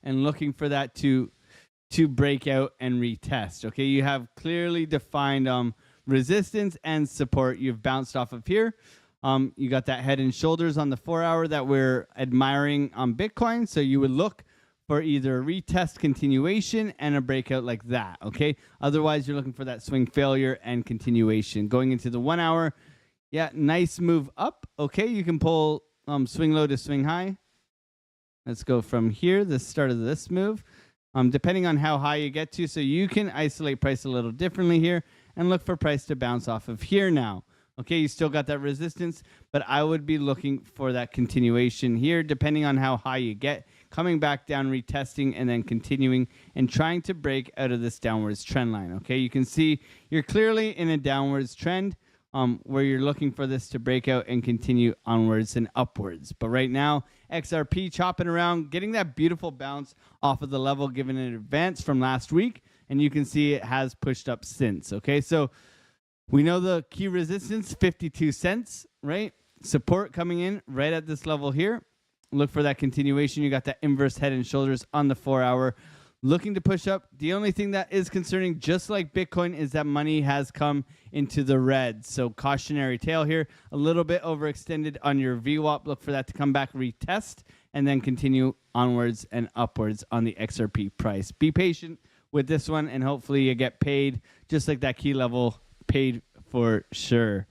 and looking for that to break out and retest. Okay, you have clearly defined resistance and support. You've bounced off of here. You got that head and shoulders on the 4-hour that we're admiring on Bitcoin. So you would look for either a retest continuation and a breakout like that, okay? Otherwise, you're looking for that swing failure and continuation. Going into the 1-hour, yeah, nice move up, okay? You can pull swing low to swing high. Let's go from here, the start of this move, depending on how high you get to. So you can isolate price a little differently here and look for price to bounce off of here now. Okay, you still got that resistance, but I would be looking for that continuation here, depending on how high you get, coming back down, retesting, and then continuing and trying to break out of this downwards trend line. Okay, you can see you're clearly in a downwards trend where you're looking for this to break out and continue onwards and upwards. But right now, XRP chopping around, getting that beautiful bounce off of the level given in advance from last week, and you can see it has pushed up since. Okay, so we know the key resistance, 52 cents, right? Support coming in right at this level here. Look for that continuation. You got that inverse head and shoulders on the 4-hour. Looking to push up. The only thing that is concerning, just like Bitcoin, is that money has come into the red. So cautionary tale here. A little bit overextended on your VWAP. Look for that to come back, retest, and then continue onwards and upwards on the XRP price. Be patient with this one, and hopefully you get paid just like that key level paid for sure.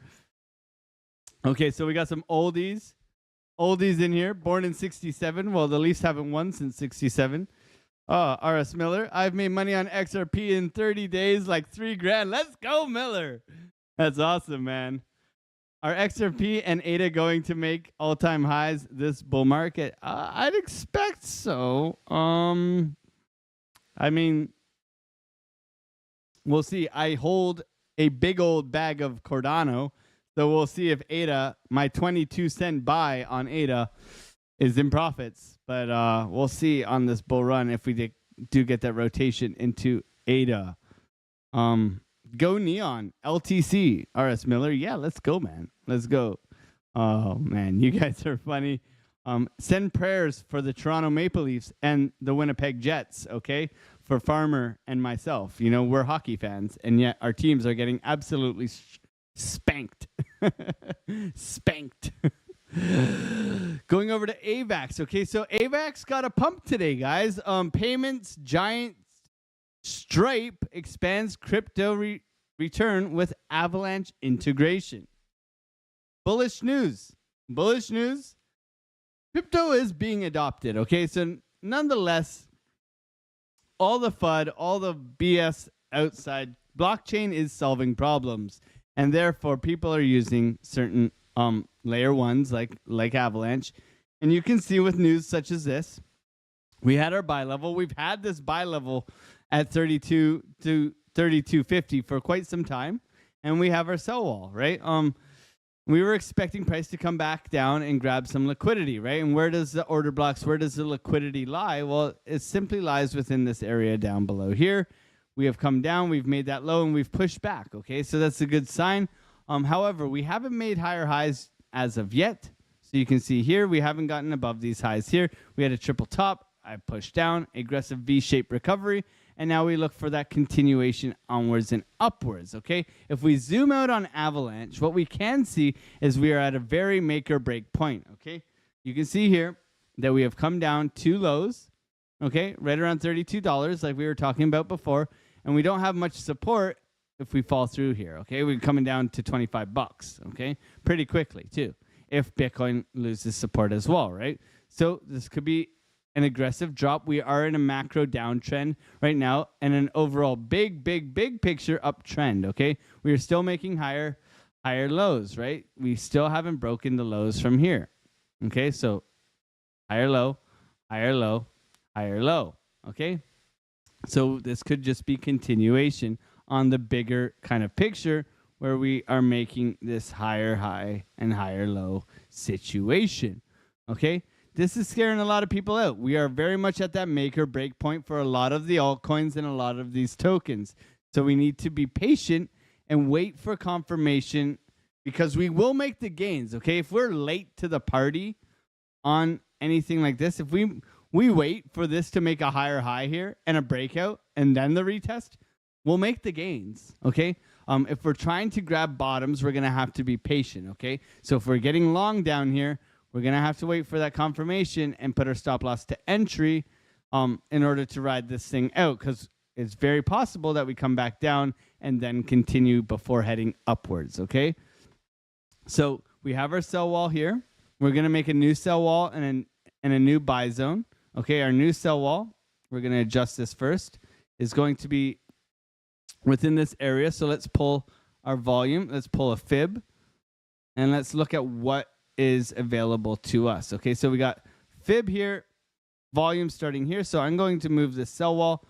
Okay, so we got some oldies in here. Born in 67. Well, the Leafs haven't won since 67. R.S. Miller. I've made money on XRP in 30 days, like $3,000. Let's go, Miller. That's awesome, man. Are XRP and ADA going to make all-time highs this bull market? I'd expect so. I mean, we'll see. I hold a big old bag of Cardano, so we'll see if ADA, my 22-cent buy on ADA, is in profits. But we'll see on this bull run if we do get that rotation into ADA. Go Neon, LTC, RS Miller. Yeah, let's go, man. Let's go. Oh, man, you guys are funny. Send prayers for the Toronto Maple Leafs and the Winnipeg Jets, okay? For Farmer and myself. You know, we're hockey fans, and yet our teams are getting absolutely spanked. Spanked. Going over to AVAX. Okay, so AVAX got a pump today, guys. Payments giant Stripe expands crypto return with Avalanche integration. Bullish news. Bullish news. Crypto is being adopted. Okay, so nonetheless, all the FUD, all the BS outside, blockchain is solving problems, and therefore people are using certain layer ones like Avalanche. And you can see with news such as this, we had our buy level. We've had this buy level at 32 to 32.50 for quite some time, and we have our sell wall, right? We were expecting price to come back down and grab some liquidity, right? And where does the order blocks, where does the liquidity lie? Well, it simply lies within this area down below here. We have come down, we've made that low, and we've pushed back, okay? So that's a good sign. However, we haven't made higher highs as of yet. So you can see here, we haven't gotten above these highs here. We had a triple top. I pushed down, aggressive V-shaped recovery, and now we look for that continuation onwards and upwards, okay? If we zoom out on Avalanche, what we can see is we are at a very make or break point, okay? You can see here that we have come down two lows, okay? Right around $32 like we were talking about before, and we don't have much support if we fall through here, okay? We're coming down to 25 bucks, okay? Pretty quickly, too, if Bitcoin loses support as well, right? So this could be an aggressive drop. We are in a macro downtrend right now and an overall big picture uptrend, okay? We are still making higher lows, right? We still haven't broken the lows from here, okay? So higher low, higher low, higher low, okay? So this could just be continuation on the bigger kind of picture where we are making this higher high and higher low situation, okay? This is scaring a lot of people out. We are very much at that make or break point for a lot of the altcoins and a lot of these tokens. So we need to be patient and wait for confirmation because we will make the gains, okay? If we're late to the party on anything like this, if we wait for this to make a higher high here and a breakout and then the retest, we'll make the gains, okay? If we're trying to grab bottoms, we're going to have to be patient, okay? So if we're getting long down here, we're going to have to wait for that confirmation and put our stop loss to entry in order to ride this thing out because it's very possible that we come back down and then continue before heading upwards, okay? So we have our sell wall here. We're going to make a new sell wall and a new buy zone, okay? Our new sell wall, we're going to adjust this first, is going to be within this area. So let's pull our volume. Let's pull a fib, and let's look at what is available to us. Okay, so we got fib here, volume starting here. So I'm going to move the sell wall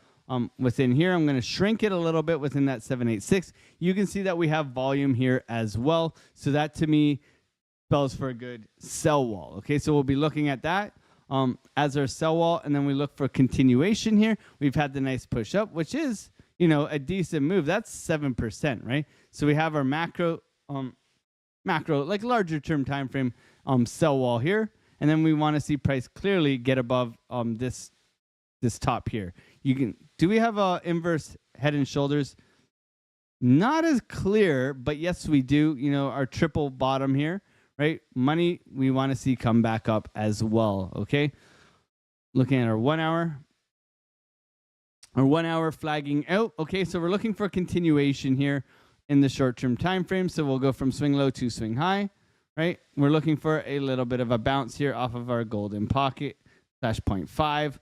within here. I'm going to shrink it a little bit within that 786. You can see that we have volume here as well. So that to me spells for a good sell wall. Okay, so we'll be looking at that as our sell wall, and then we look for continuation here. We've had the nice push up, which is, you know, a decent move. That's 7%, right? So we have our macro, like larger term time frame sell wall here, and then we want to see price clearly get above this top here. Do we have a inverse head and shoulders? Not as clear, but yes we do. You know, our triple bottom here, right? Money we want to see come back up as well. Okay, looking at our 1 hour. Our 1 hour flagging out. Okay, so we're looking for a continuation here in the short-term time frame. So we'll go from swing low to swing high. right? We're looking for a little bit of a bounce here off of our golden pocket slash 0.5.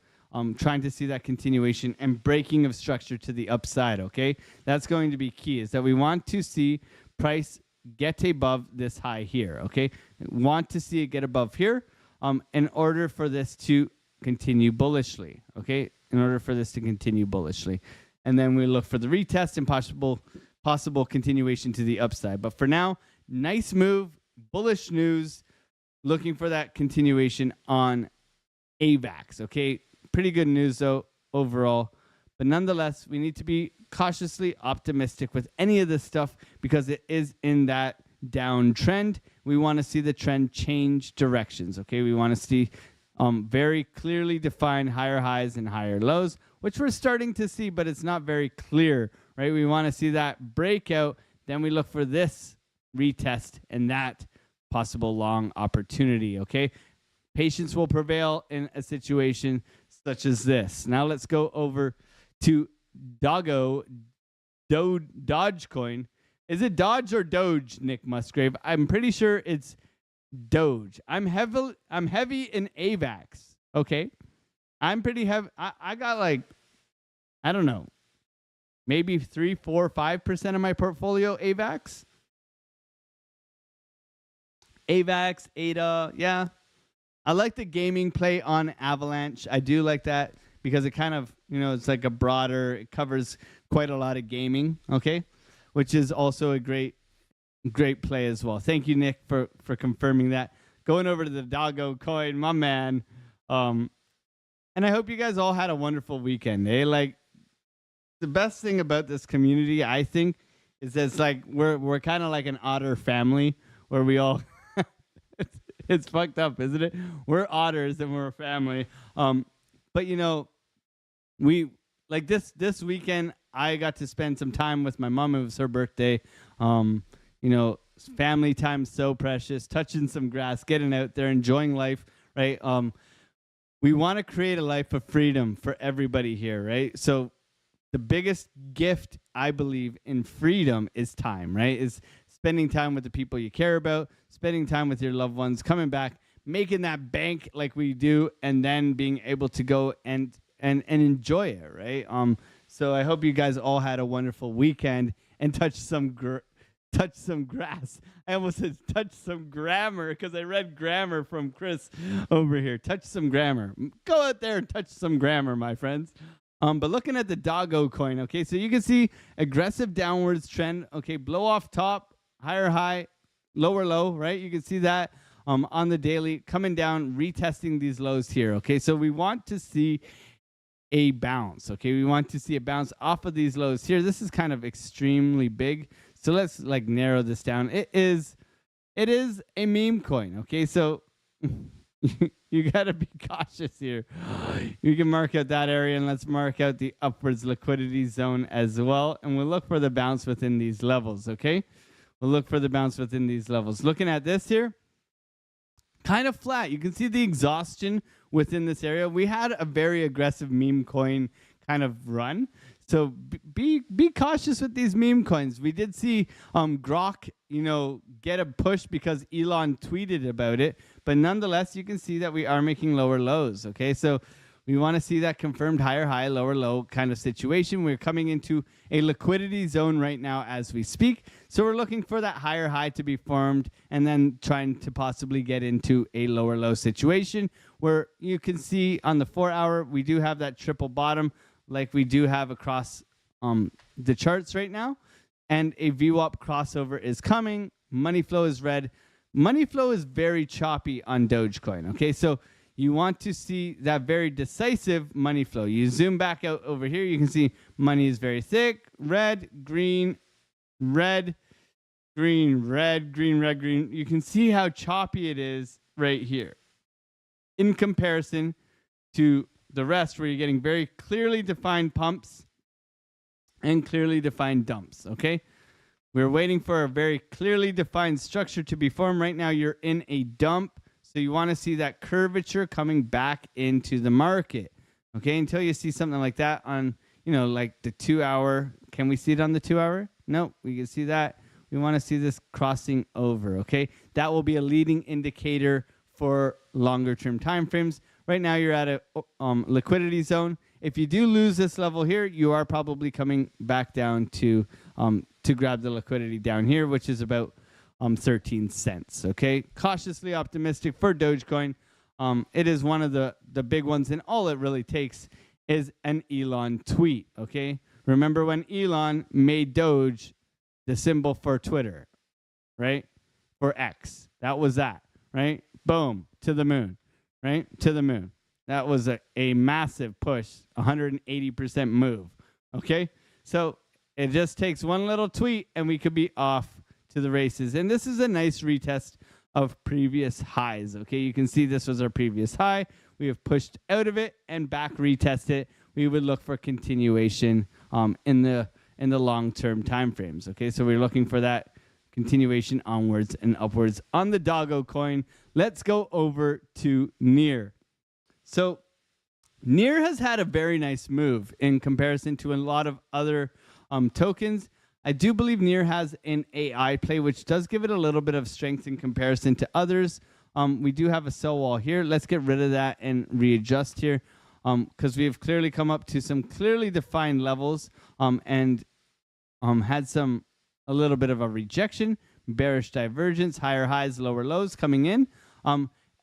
Trying to see that continuation and breaking of structure to the upside, okay? That's going to be key, is that we want to see price get above this high here, okay? Want to see it get above here in order for this to continue bullishly, okay? In order for this to continue bullishly. And then we look for the retest and possible continuation to the upside. But for now, nice move, bullish news, looking for that continuation on AVAX, okay? Pretty good news, though, overall. But nonetheless, we need to be cautiously optimistic with any of this stuff because it is in that downtrend. We want to see the trend change directions, okay? We want to see very clearly defined higher highs and higher lows, which we're starting to see, but it's not very clear, right? We want to see that breakout. Then we look for this retest and that possible long opportunity, okay? Patience will prevail in a situation such as this. Now let's go over to Dogecoin. Is it Dodge or Doge, Nick Musgrave? I'm pretty sure it's Doge. I'm heavy in AVAX. Okay. I'm pretty heavy. I got like, I don't know, maybe 3, 4, 5% of my portfolio AVAX. AVAX, ADA, yeah. I like the gaming play on Avalanche. I do like that because it kind of, it's like a broader, it covers quite a lot of gaming, okay? Which is also a great play as well. Thank you, Nick, for confirming that. Going over to the Dogecoin, my man. And I hope you guys all had a wonderful weekend. Like, the best thing about this community, I think, is that it's like we're kind of like an otter family where we all... It's fucked up, isn't it? We're otters and we're a family. But we like this weekend. I got to spend some time with my mom. It was her birthday. Family time so precious. Touching some grass, getting out there, enjoying life. Right. We want to create a life of freedom for everybody here. Right. So the biggest gift I believe in freedom is time. Right. Is spending time with the people you care about, spending time with your loved ones, coming back, making that bank like we do, and then being able to go and enjoy it, right? So I hope you guys all had a wonderful weekend and touch some grass. I almost said touch some grammar because I read grammar from Chris over here. Touch some grammar. Go out there and touch some grammar, my friends. But looking at the Dogecoin, okay, so you can see aggressive downwards trend, okay, blow off top, higher high, lower low, right? You can see that on the daily, coming down, retesting these lows here, okay? So we want to see a bounce, okay? We want to see a bounce off of these lows here. This is kind of extremely big. So let's like narrow this down. It is a meme coin, okay? So you got to be cautious here. You can mark out that area, and let's mark out the upwards liquidity zone as well. And we'll look for the bounce within these levels, okay? We'll look for the bounce within these levels. Looking at this here, kind of flat. You can see the exhaustion within this area. We had a very aggressive meme coin kind of run. So be cautious with these meme coins. We did see Grok, get a push because Elon tweeted about it. But nonetheless, you can see that we are making lower lows. Okay, so we want to see that confirmed higher high, lower low kind of situation. We're coming into a liquidity zone right now as we speak. So we're looking for that higher high to be formed and then trying to possibly get into a lower low situation where you can see on the 4 hour, we do have that triple bottom like we do have across the charts right now. And a VWAP crossover is coming. Money flow is red. Money flow is very choppy on Dogecoin. Okay, so you want to see that very decisive money flow. You zoom back out over here, you can see money is very thick, red, green, red, green, red, green, red, green. You can see how choppy it is right here in comparison to the rest where you're getting very clearly defined pumps and clearly defined dumps, okay? We're waiting for a very clearly defined structure to be formed. Right now, you're in a dump. So you want to see that curvature coming back into the market, okay? Until you see something like that on, like the 2 hour. Can we see it on the 2 hour? No, we can see that. We want to see this crossing over, okay? That will be a leading indicator for longer term time frames. Right now you're at a liquidity zone. If you do lose this level here, you are probably coming back down to grab the liquidity down here, which is about 13 cents, okay? Cautiously optimistic for Dogecoin. It is one of the big ones, and all it really takes is an Elon tweet, okay? Remember when Elon made Doge the symbol for Twitter, right? For X. That was that, right? Boom, to the moon, right? To the moon. That was a massive push, 180% move, okay? So it just takes one little tweet and we could be off to the races. And this is a nice retest of previous highs, okay? You can see this was our previous high. We have pushed out of it and back retest it. We would look for continuation in the long-term time frames, okay? So we're looking for that continuation onwards and upwards on the Dogecoin. Let's go over to NEAR. So NEAR has had a very nice move in comparison to a lot of other tokens. I do believe NEAR has an AI play, which does give it a little bit of strength in comparison to others. We do have a sell wall here. Let's get rid of that and readjust here because we have clearly come up to some clearly defined levels and had a little bit of a rejection, bearish divergence, higher highs, lower lows coming in.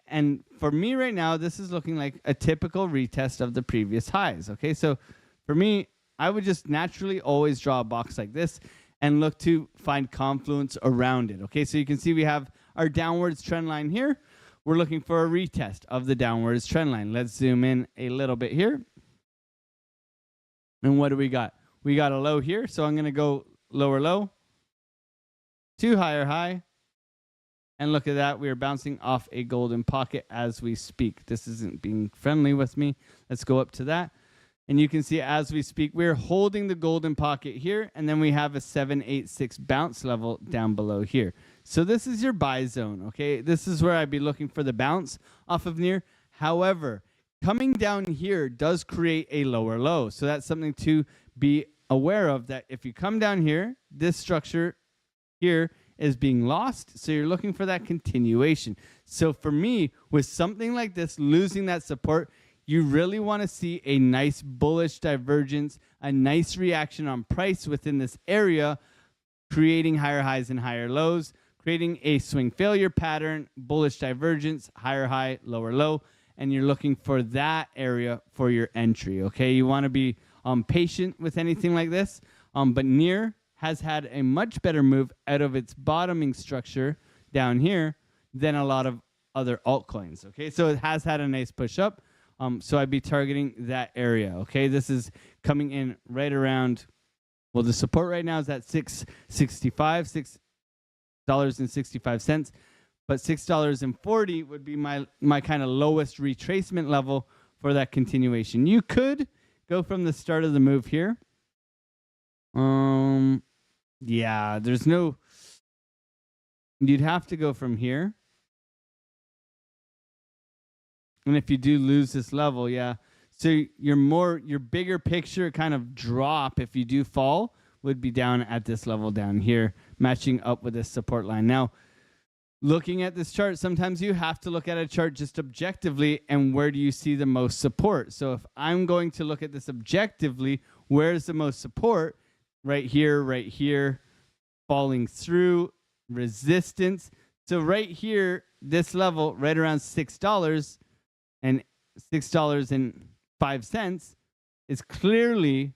And for me right now, this is looking like a typical retest of the previous highs. Okay, so for me, I would just naturally always draw a box like this and look to find confluence around it. Okay, so you can see we have our downwards trend line here. We're looking for a retest of the downwards trend line. Let's zoom in a little bit here. And what do we got? We got a low here, so I'm going to go lower low to higher high. And look at that. We are bouncing off a golden pocket as we speak. This isn't being friendly with me. Let's go up to that. And you can see as we speak, we're holding the golden pocket here. And then we have a 786 bounce level down below here. So this is your buy zone, okay? This is where I'd be looking for the bounce off of NEAR. However, coming down here does create a lower low. So that's something to be aware of, that if you come down here, this structure here is being lost. So you're looking for that continuation. So for me, with something like this, losing that support, you really want to see a nice bullish divergence, a nice reaction on price within this area, creating higher highs and higher lows, creating a swing failure pattern, bullish divergence, higher high, lower low, and you're looking for that area for your entry, okay? You want to be patient with anything like this, but NEAR has had a much better move out of its bottoming structure down here than a lot of other altcoins, okay? So it has had a nice push up, so I'd be targeting that area, okay? This is coming in right around, well, the support right now is at $6.65, $6.65, but $6.40 would be my kind of lowest retracement level for that continuation. You could go from the start of the move here. Yeah, there's no, you'd have to go from here. And if you do lose this level, yeah. So your bigger picture kind of drop, if you do fall, would be down at this level down here, matching up with this support line. Now, looking at this chart, sometimes you have to look at a chart just objectively and where do you see the most support. So if I'm going to look at this objectively, where's the most support? Right here, falling through, resistance. So right here, this level, right around $6 and $6.05 is clearly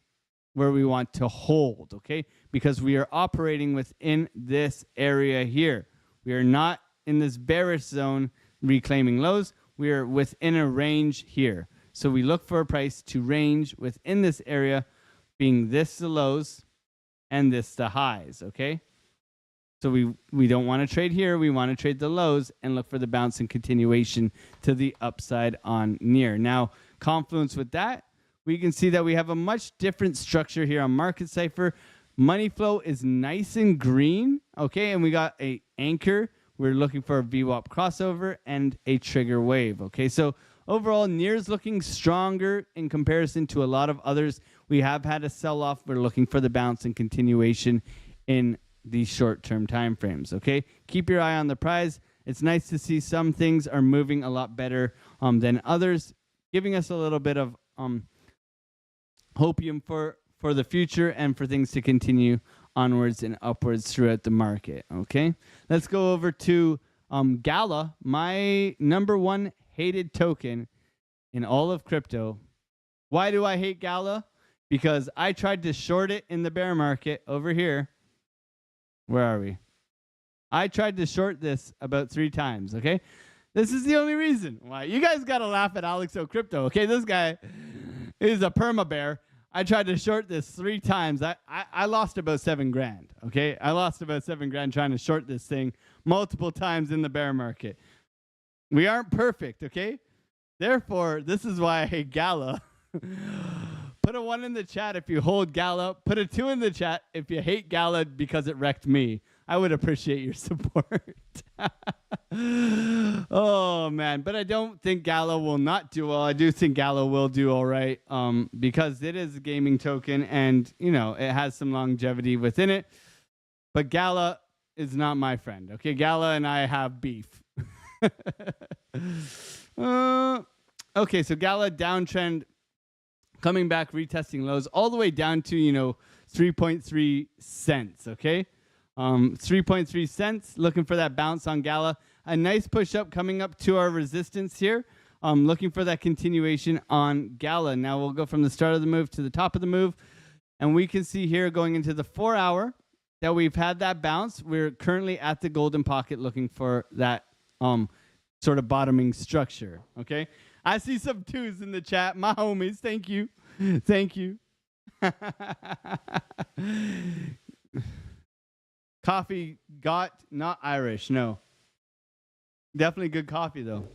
where we want to hold, okay? Because we are operating within this area here. We are not in this bearish zone reclaiming lows. We are within a range here. So we look for a price to range within this area, being this the lows and this the highs, okay? So we don't want to trade here. We want to trade the lows and look for the bounce and continuation to the upside on NEAR. Now, confluence with that, we can see that we have a much different structure here on Market Cipher. Money flow is nice and green, okay? And we got a anchor. We're looking for a VWAP crossover and a trigger wave, okay? So overall, NEAR is looking stronger in comparison to a lot of others. We have had a sell-off. We're looking for the bounce and continuation in these short-term time frames. Okay, keep your eye on the prize. It's nice to see some things are moving a lot better than others, giving us a little bit of hopium for the future and for things to continue onwards and upwards throughout the market. Okay, let's go over to Gala, my number one hated token in all of crypto. Why do I hate Gala? Because I tried to short it in the bear market over here. Where are we? I tried to short this about 3 times, okay? This is the only reason why. You guys got to laugh at Alexo Crypto, okay? This guy is a perma bear. I tried to short this 3 times. I lost about 7 grand, okay? I lost about 7 grand trying to short this thing multiple times in the bear market. We aren't perfect, okay? Therefore, this is why I hate Gala. Put a 1 in the chat if you hold Gala. Put a 2 in the chat if you hate Gala because it wrecked me. I would appreciate your support. Oh, man. But I don't think Gala will not do well. I do think Gala will do all right because it is a gaming token and, you know, it has some longevity within it. But Gala is not my friend. Okay, Gala and I have beef. Okay, so Gala downtrend. Coming back, retesting lows all the way down to, 3.3 cents, okay? 3.3 cents, looking for that bounce on Gala. A nice push up coming up to our resistance here. Looking for that continuation on Gala. Now we'll go from the start of the move to the top of the move. And we can see here going into the 4 hour that we've had that bounce. We're currently at the golden pocket looking for that sort of bottoming structure, okay? I see some 2s in the chat. My homies, thank you. Thank you. Coffee got, not Irish, no. Definitely good coffee, though.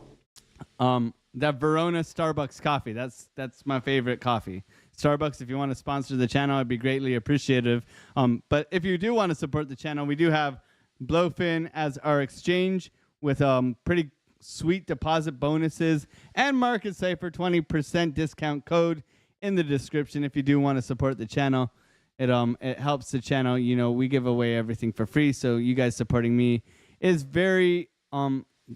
That Verona Starbucks coffee, that's my favorite coffee. Starbucks, if you want to sponsor the channel, I'd be greatly appreciative. But if you do want to support the channel, we do have BloFin as our exchange with pretty sweet deposit bonuses and market safer 20% discount code in the description if you do want to support the channel. It helps the channel. We give away everything for free, so you guys supporting me is very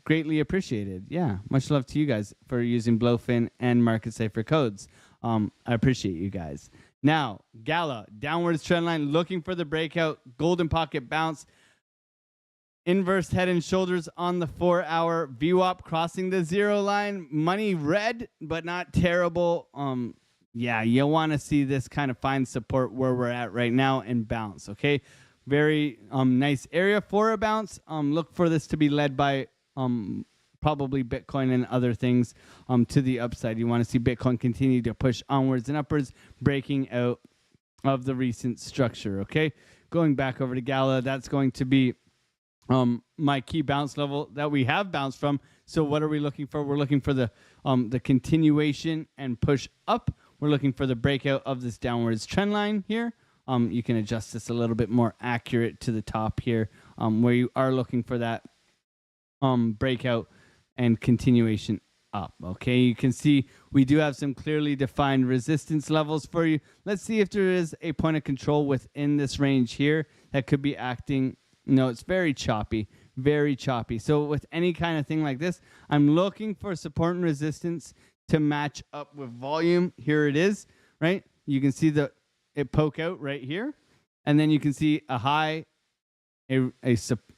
greatly appreciated. Yeah, much love to you guys for using BloFin and market safer codes. I appreciate you guys. Now, Gala, downwards trend line, looking for the breakout, golden pocket bounce. Inverse head and shoulders on the 4 hour. VWAP crossing the 0 line. Money red, but not terrible. Yeah, you'll want to see this kind of find support where we're at right now and bounce, okay? Very nice area for a bounce. Look for this to be led by probably Bitcoin and other things to the upside. You want to see Bitcoin continue to push onwards and upwards, breaking out of the recent structure, okay? Going back over to Gala, that's going to be my key bounce level that we have bounced from. So what are we looking for? We're looking for the continuation and push up. We're looking for the breakout of this downwards trend line here. You can adjust this a little bit more accurate to the top here, where you are looking for that breakout and continuation up. Okay, you can see we do have some clearly defined resistance levels for you. Let's see if there is a point of control within this range here that could be acting. No, it's very choppy, very choppy. So with any kind of thing like this, I'm looking for support and resistance to match up with volume. Here it is, right? You can see it poke out right here, and then you can see a high, a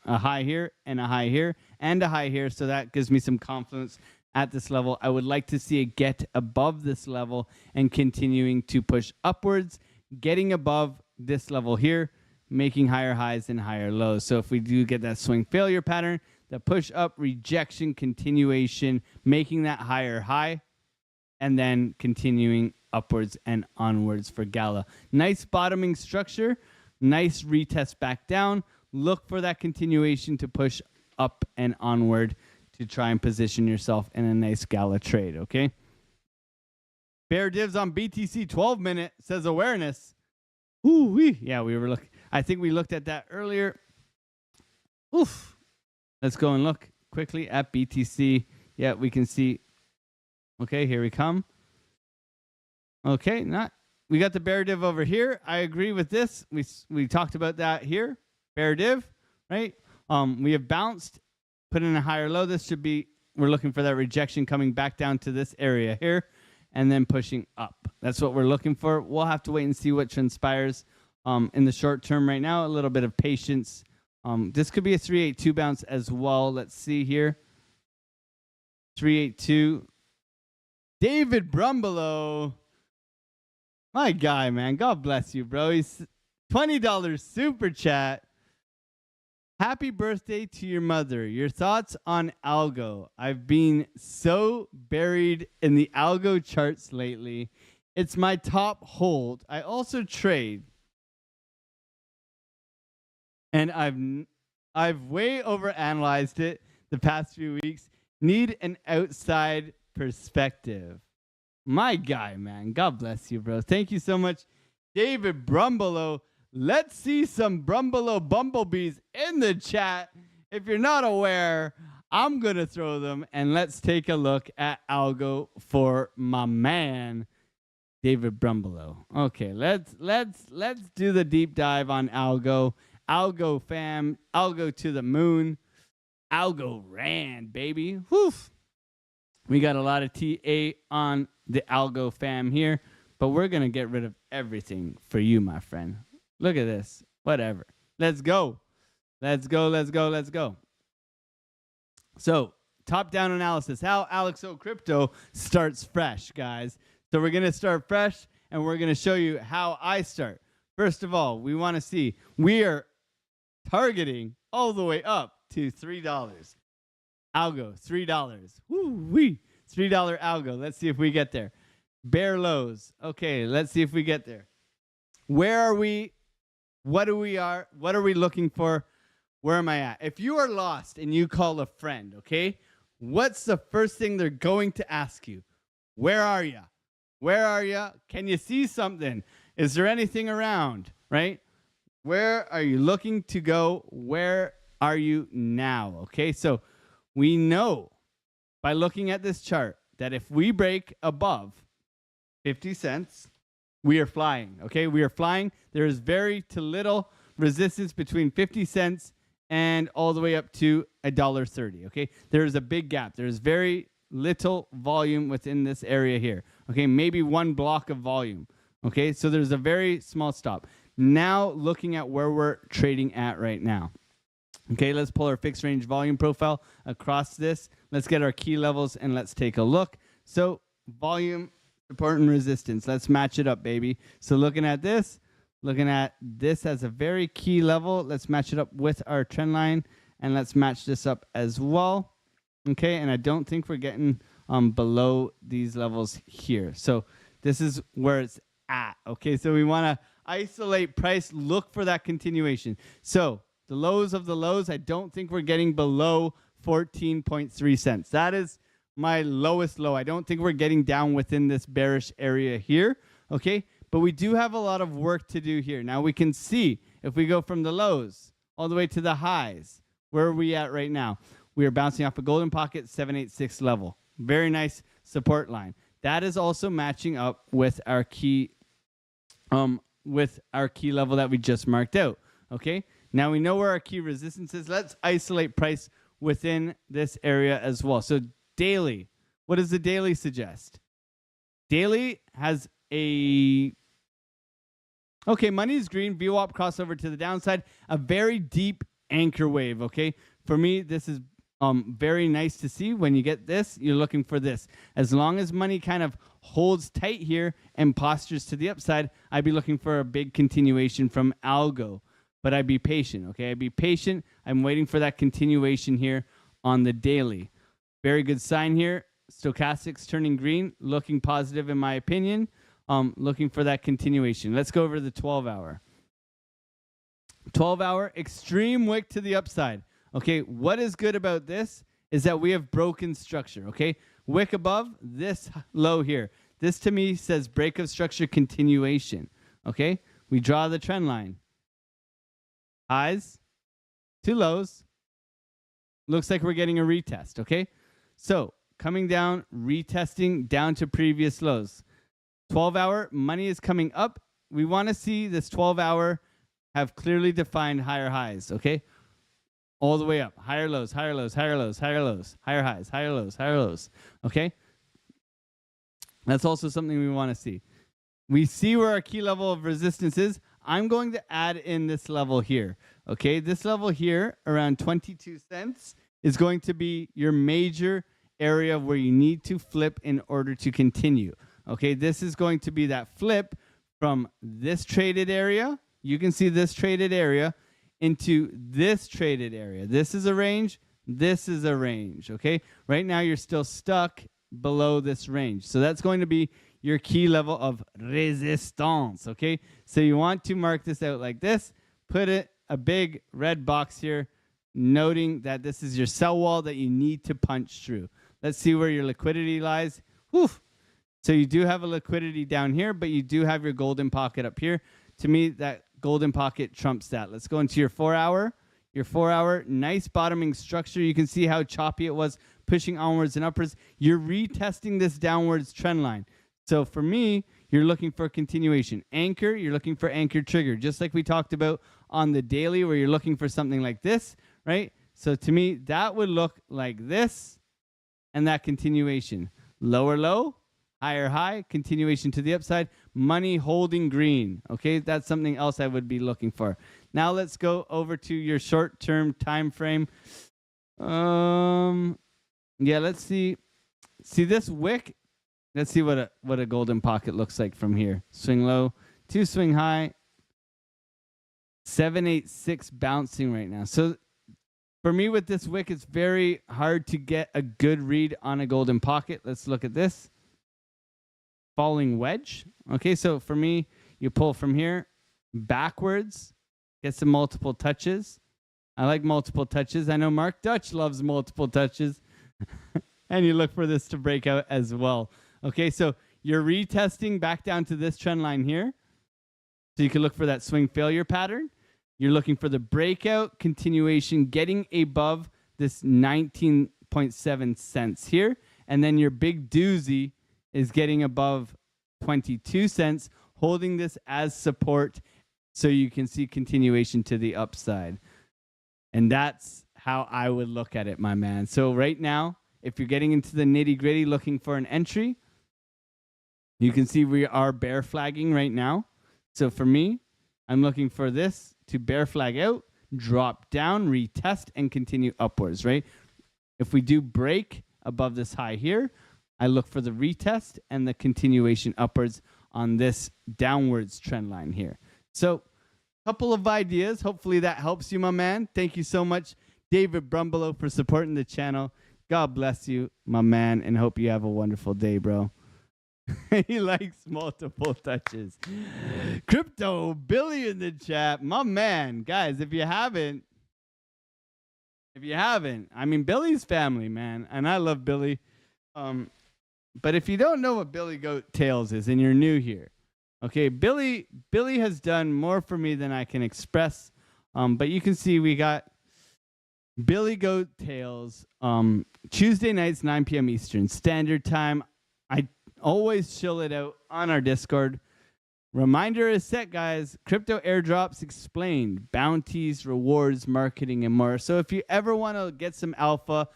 high here, and a high here, and a high here. So that gives me some confidence at this level. I would like to see it get above this level and continuing to push upwards, getting above this level here, making higher highs and higher lows. So if we do get that swing failure pattern, the push up, rejection, continuation, making that higher high, and then continuing upwards and onwards for Gala. Nice bottoming structure, nice retest back down. Look for that continuation to push up and onward to try and position yourself in a nice Gala trade, okay? Bear divs on BTC 12-minute says awareness. Ooh-wee. Yeah, we were looking. I think we looked at that earlier. Oof. Let's go and look quickly at BTC. Yeah, we can see. Okay, here we come. Okay, we got the bear div over here. I agree with this. We talked about that here. bear div, right? We have bounced, put in a higher low. This should be, we're looking for that rejection coming back down to this area here and then pushing up. That's what we're looking for. We'll have to wait and see what transpires in the short term right now. A little bit of patience. This could be a 382 bounce as well. Let's see here. 382. David Brumbelow. My guy, man. God bless you, bro. He's $20 super chat. Happy birthday to your mother. Your thoughts on algo? I've been so buried in the algo charts lately. It's my top hold. I also trade. And I've way overanalyzed it the past few weeks. Need an outside perspective. My guy, man. God bless you, bro. Thank you so much, David Brumbelow. Let's see some Brumbelow bumblebees in the chat. If you're not aware, I'm going to throw them, and let's take a look at algo for my man, David Brumbelow. Okay, let's do the deep dive on algo. Algo fam, algo to the moon. Algorand, baby. Whew. We got a lot of TA on the algo fam here, but we're going to get rid of everything for you, my friend. Look at this. Whatever. Let's go. Let's go, let's go, let's go. So, top-down analysis. How Alexo Crypto starts fresh, guys. So, we're going to start fresh, and we're going to show you how I start. First of all, we want to see we are targeting all the way up to $3. Algo, $3. Woo-wee. $3 algo. Let's see if we get there. Bear lows. Okay, let's see if we get there. Where are we? What are we looking for? Where am I at? If you are lost and you call a friend, okay, what's the first thing they're going to ask you? Where are you? Where are you? Can you see something? Is there anything around, right? Where are you looking to go? Where are you now? Okay, so we know by looking at this chart that if we break above 50 cents, we are flying, okay? We are flying. There is very to little resistance between 50 cents and all the way up to $1.30, okay? There is a big gap. There is very little volume within this area here, okay? Maybe one block of volume, okay? So there's a very small stop. Now looking at where we're trading at right now. Okay, let's pull our fixed range volume profile across this. Let's get our key levels and let's take a look. So volume, support and resistance. Let's match it up, baby. So looking at this as a very key level. Let's match it up with our trend line and let's match this up as well. Okay, and I don't think we're getting below these levels here. So this is where it's at. Okay, so we want to isolate price, look for that continuation. So the lows of the lows, I don't think we're getting below 14.3 cents. That is my lowest low. I don't think we're getting down within this bearish area here, okay? But we do have a lot of work to do here. Now we can see if we go from the lows all the way to the highs, where are we at right now? We are bouncing off a golden pocket 786 level. Very nice support line. That is also matching up with our key level that we just marked out, okay? Now we know where our key resistance is. Let's isolate price within this area as well. So daily, what does the daily suggest? Daily has a, okay, money is green, VWAP crossover to the downside, a very deep anchor wave, okay? For me, this is very nice to see. When you get this, you're looking for this. As long as money kind of holds tight here and postures to the upside, I'd be looking for a big continuation from algo. But I'd be patient, okay? I'd be patient. I'm waiting for that continuation here on the daily. Very good sign here. Stochastics turning green, looking positive in my opinion. Looking for that continuation. Let's go over to the 12-hour. 12-hour, extreme wick to the upside. Okay, what is good about this is that we have broken structure, okay? Wick above, this low here. This to me says break of structure continuation, okay? We draw the trend line. Highs to lows. Looks like we're getting a retest, okay? So coming down, retesting down to previous lows. 12-hour, money is coming up. We want to see this 12-hour have clearly defined higher highs, okay? All the way up. Higher lows, higher lows, higher lows, higher lows, higher highs, higher lows, higher lows, okay? That's also something we want to see. We see where our key level of resistance is. I'm going to add in this level here, okay? This level here, around 22 cents, is going to be your major area where you need to flip in order to continue, okay? This is going to be that flip from this traded area. You can see this traded area into this traded area. This is a range. This is a range, okay? Right now, you're still stuck below this range. So that's going to be your key level of resistance, okay? So you want to mark this out like this. Put it a big red box here, noting that this is your sell wall that you need to punch through. Let's see where your liquidity lies. Whew. So you do have a liquidity down here, but you do have your golden pocket up here. To me, that golden pocket trumps that. Let's go into your 4 hour. Your 4 hour, nice bottoming structure. You can see how choppy it was, pushing onwards and upwards. You're retesting this downwards trend line. So for me, you're looking for continuation. Anchor, you're looking for anchor trigger, just like we talked about on the daily, where you're looking for something like this, right? So to me, that would look like this and that continuation. Lower low, higher high, continuation to the upside, money holding green. Okay, that's something else I would be looking for. Now let's go over to your short-term time frame. Yeah, let's see. See this wick? Let's see what a golden pocket looks like from here. Swing low to swing high. 786 bouncing right now. So for me with this wick, it's very hard to get a good read on a golden pocket. Let's look at this. Falling wedge. Okay, so for me, you pull from here backwards, get some multiple touches. I like multiple touches. I know Mark Dutch loves multiple touches. And you look for this to break out as well. Okay, so you're retesting back down to this trend line here. So you can look for that swing failure pattern. You're looking for the breakout continuation, getting above this 19.7 cents here. And then your big doozy is getting above 22 cents, holding this as support so you can see continuation to the upside. And that's how I would look at it, my man. So right now, if you're getting into the nitty-gritty looking for an entry, you can see we are bear flagging right now. So for me, I'm looking for this to bear flag out, drop down, retest, and continue upwards, right? If we do break above this high here, I look for the retest and the continuation upwards on this downwards trend line here. So a couple of ideas. Hopefully that helps you, my man. Thank you so much, David Brumbelow, for supporting the channel. God bless you, my man, and hope you have a wonderful day, bro. He likes multiple touches. Crypto Billy in the chat, my man. Guys, if you haven't, I mean, Billy's family, man, and I love Billy. But if you don't know what Billy Goat Tails is and you're new here, okay, Billy has done more for me than I can express. But you can see we got Billy Goat Tails Tuesday nights, 9 p.m. Eastern Standard Time. I always chill it out on our Discord. Reminder is set, guys. Crypto airdrops explained, bounties, rewards, marketing, and more. So if you ever want to get some alpha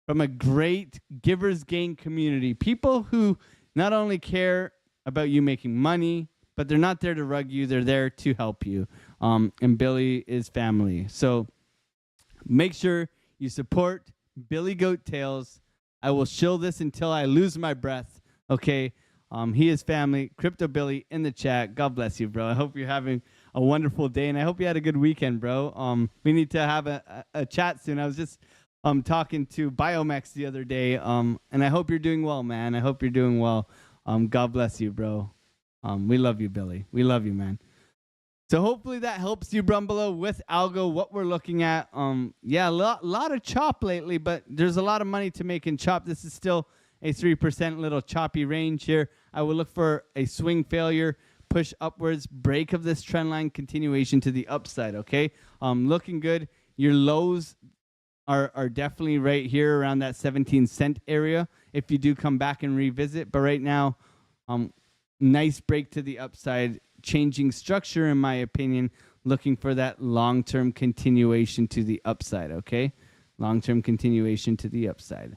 from a great givers gain community, people who not only care about you making money, but they're not there to rug you, they're there to help you. And Billy is family. So make sure you support Billy Goat Tails. I will shill this until I lose my breath. Okay. He is family. Crypto Billy in the chat. God bless you, bro. I hope you're having a wonderful day, and I hope you had a good weekend, bro. We need to have a chat soon. I was just talking to Biomex the other day, and I hope you're doing well, man. I hope you're doing well. God bless you, bro. We love you, Billy. We love you, man. So hopefully that helps you, Brumbelow, with algo, what we're looking at. Yeah, a lot of chop lately, but there's a lot of money to make in chop. This is still a 3% little choppy range here. I will look for a swing failure, push upwards, break of this trend line, continuation to the upside, okay? Looking good. Your lows are definitely right here around that 17-cent area if you do come back and revisit. But right now, nice break to the upside, changing structure in my opinion, looking for that long-term continuation to the upside, okay? Long-term continuation to the upside.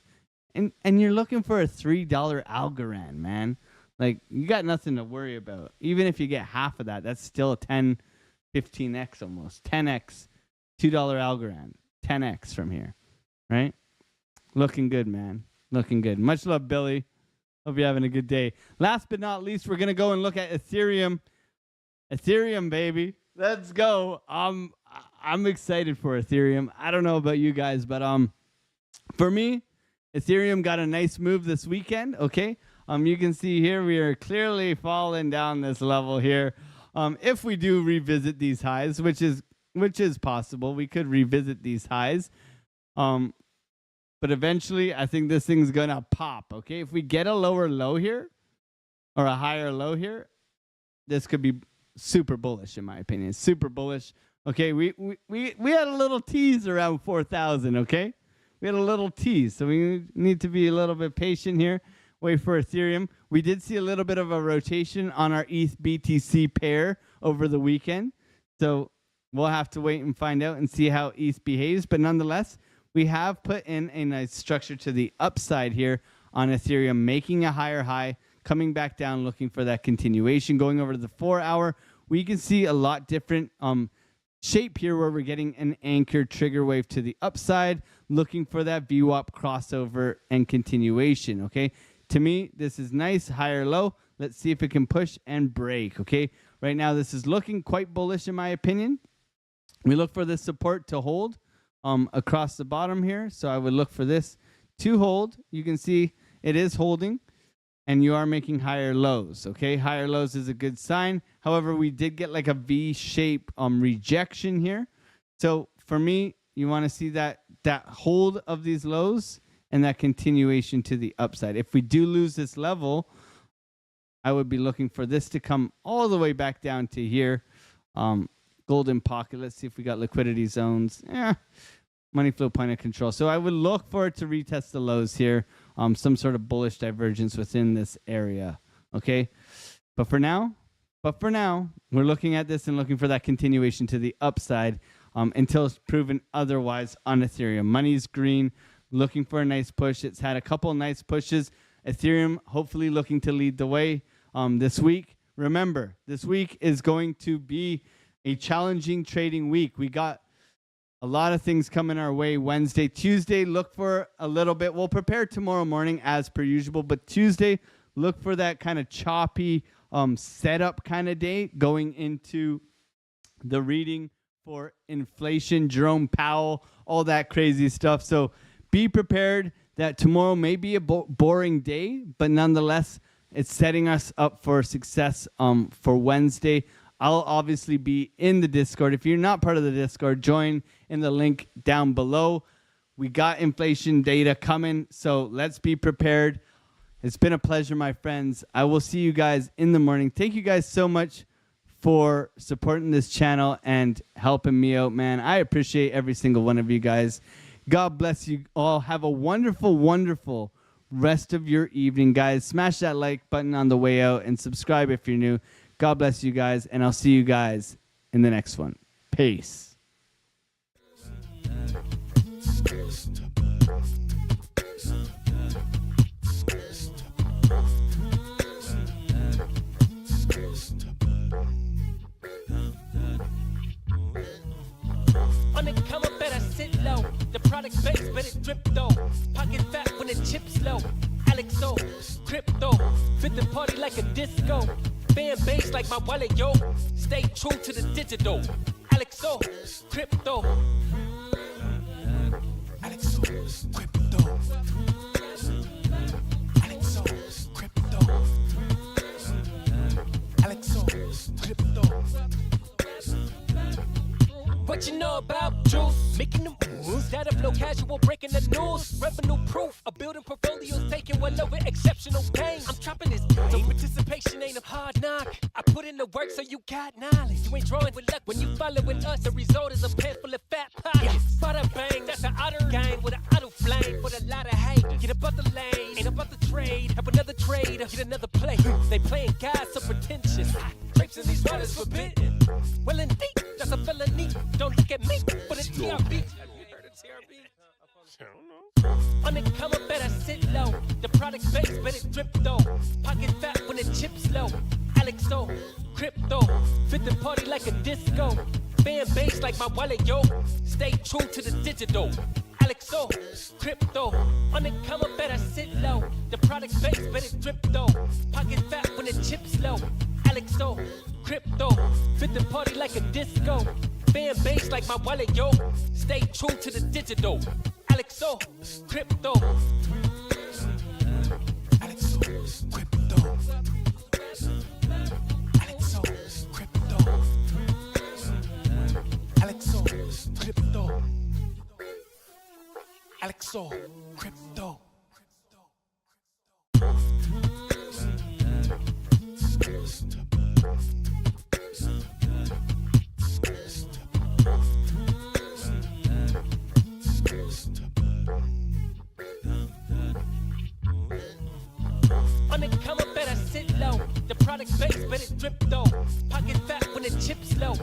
And you're looking for a $3 Algorand, man. Like, you got nothing to worry about. Even if you get half of that, that's still 10, 15x almost. 10x, $2 Algorand. 10x from here, right? Looking good, man. Looking good. Much love, Billy. Hope you're having a good day. Last but not least, we're going to go and look at Ethereum. Ethereum, baby. Let's go. I'm excited for Ethereum. I don't know about you guys, but for me, Ethereum got a nice move this weekend, okay? You can see here we are clearly falling down this level here. If we do revisit these highs, which is possible, we could revisit these highs. But eventually, I think this thing's going to pop, okay? If we get a lower low here or a higher low here, this could be super bullish, in my opinion. Super bullish. Okay, we had a little tease around 4,000, okay? We had a little tease, so we need to be a little bit patient here. Wait for Ethereum. We did see a little bit of a rotation on our ETH BTC pair over the weekend, so we'll have to wait and find out and see how ETH behaves. But nonetheless, we have put in a nice structure to the upside here on Ethereum, making a higher high, coming back down, looking for that continuation. Going over to the 4-hour, we can see a lot different shape here where we're getting an anchor trigger wave to the upside, looking for that VWAP crossover and continuation, okay? To me, this is nice, higher low. Let's see if it can push and break, okay? Right now, this is looking quite bullish in my opinion. We look for this support to hold across the bottom here. So I would look for this to hold. You can see it is holding. And you are making higher lows, okay? Higher lows is a good sign. However, we did get like a V-shape rejection here. So for me, you want to see that hold of these lows and that continuation to the upside. If we do lose this level, I would be looking for this to come all the way back down to here. Golden pocket. Let's see if we got liquidity zones. Money flow point of control. So I would look for it to retest the lows here. Some sort of bullish divergence within this area. Okay. But for now, we're looking at this and looking for that continuation to the upside until it's proven otherwise on Ethereum. Money's green, looking for a nice push. It's had a couple nice pushes. Ethereum hopefully looking to lead the way this week. Remember, this week is going to be a challenging trading week. We got a lot of things coming our way Wednesday. Tuesday, look for a little bit. We'll prepare tomorrow morning as per usual. But Tuesday, look for that kind of choppy setup kind of day going into the reading for inflation, Jerome Powell, all that crazy stuff. So be prepared that tomorrow may be a boring day, but nonetheless, it's setting us up for success for Wednesday. I'll obviously be in the Discord. If you're not part of the Discord, join in the link down below. We got inflation data coming, so let's be prepared. It's been a pleasure, my friends. I will see you guys in the morning. Thank you guys so much for supporting this channel and helping me out, man. I appreciate every single one of you guys. God bless you all. Have a wonderful, wonderful rest of your evening, guys. Smash that like button on the way out and subscribe if you're new. God bless you guys, and I'll see you guys in the next one. Peace. On the come up, better sit low. The product base, but it drip though. Pocket fat when the chips low. Alexo, crypto, fit the party like a disco. Fan base like my wallet, yo. Stay true to the digital. Alexo, crypto. Alexo, crypto. Alexo, crypto. Alexo, crypto. What you know about juice? Making the moves, data flow casual, breaking the news. Revenue proof, a building portfolios, taking well over exceptional pain. I'm trapping this game, so participation ain't a hard knock. I put in the work so you got knowledge. You ain't drawing with luck when you following us. The result is a pan full of fat pockets. Bada bang, that's an outer gang with an auto flame. With a lot of hate, get above the lane, ain't about the trade. Help another trader, get another play. They playing God so pretentious. Grapes in these waters forbidden. Well indeed. that's a felony. Don't look at me, but it's TRB. Have you heard of TRB? I don't know. On the come up, better sit low. The product base, better drip though. Pocket fat when the chips low. Alexo, crypto, fit the party like a disco. Fan base like my wallet, yo. Stay true to the digital. Alexo, crypto, on the come up, better sit low. The product base, better drip though. Pocket fat when the chips low. Alexo, crypto, fit the party like a disco. Fan base like my wallet, yo. Stay true to the digital. Alexo, crypto. Alexo, crypto. Alexo, crypto. Alexo, crypto. Alexo, crypto. On the come up, better sit low. The product base, better drip though. Pocket fat when the chips low.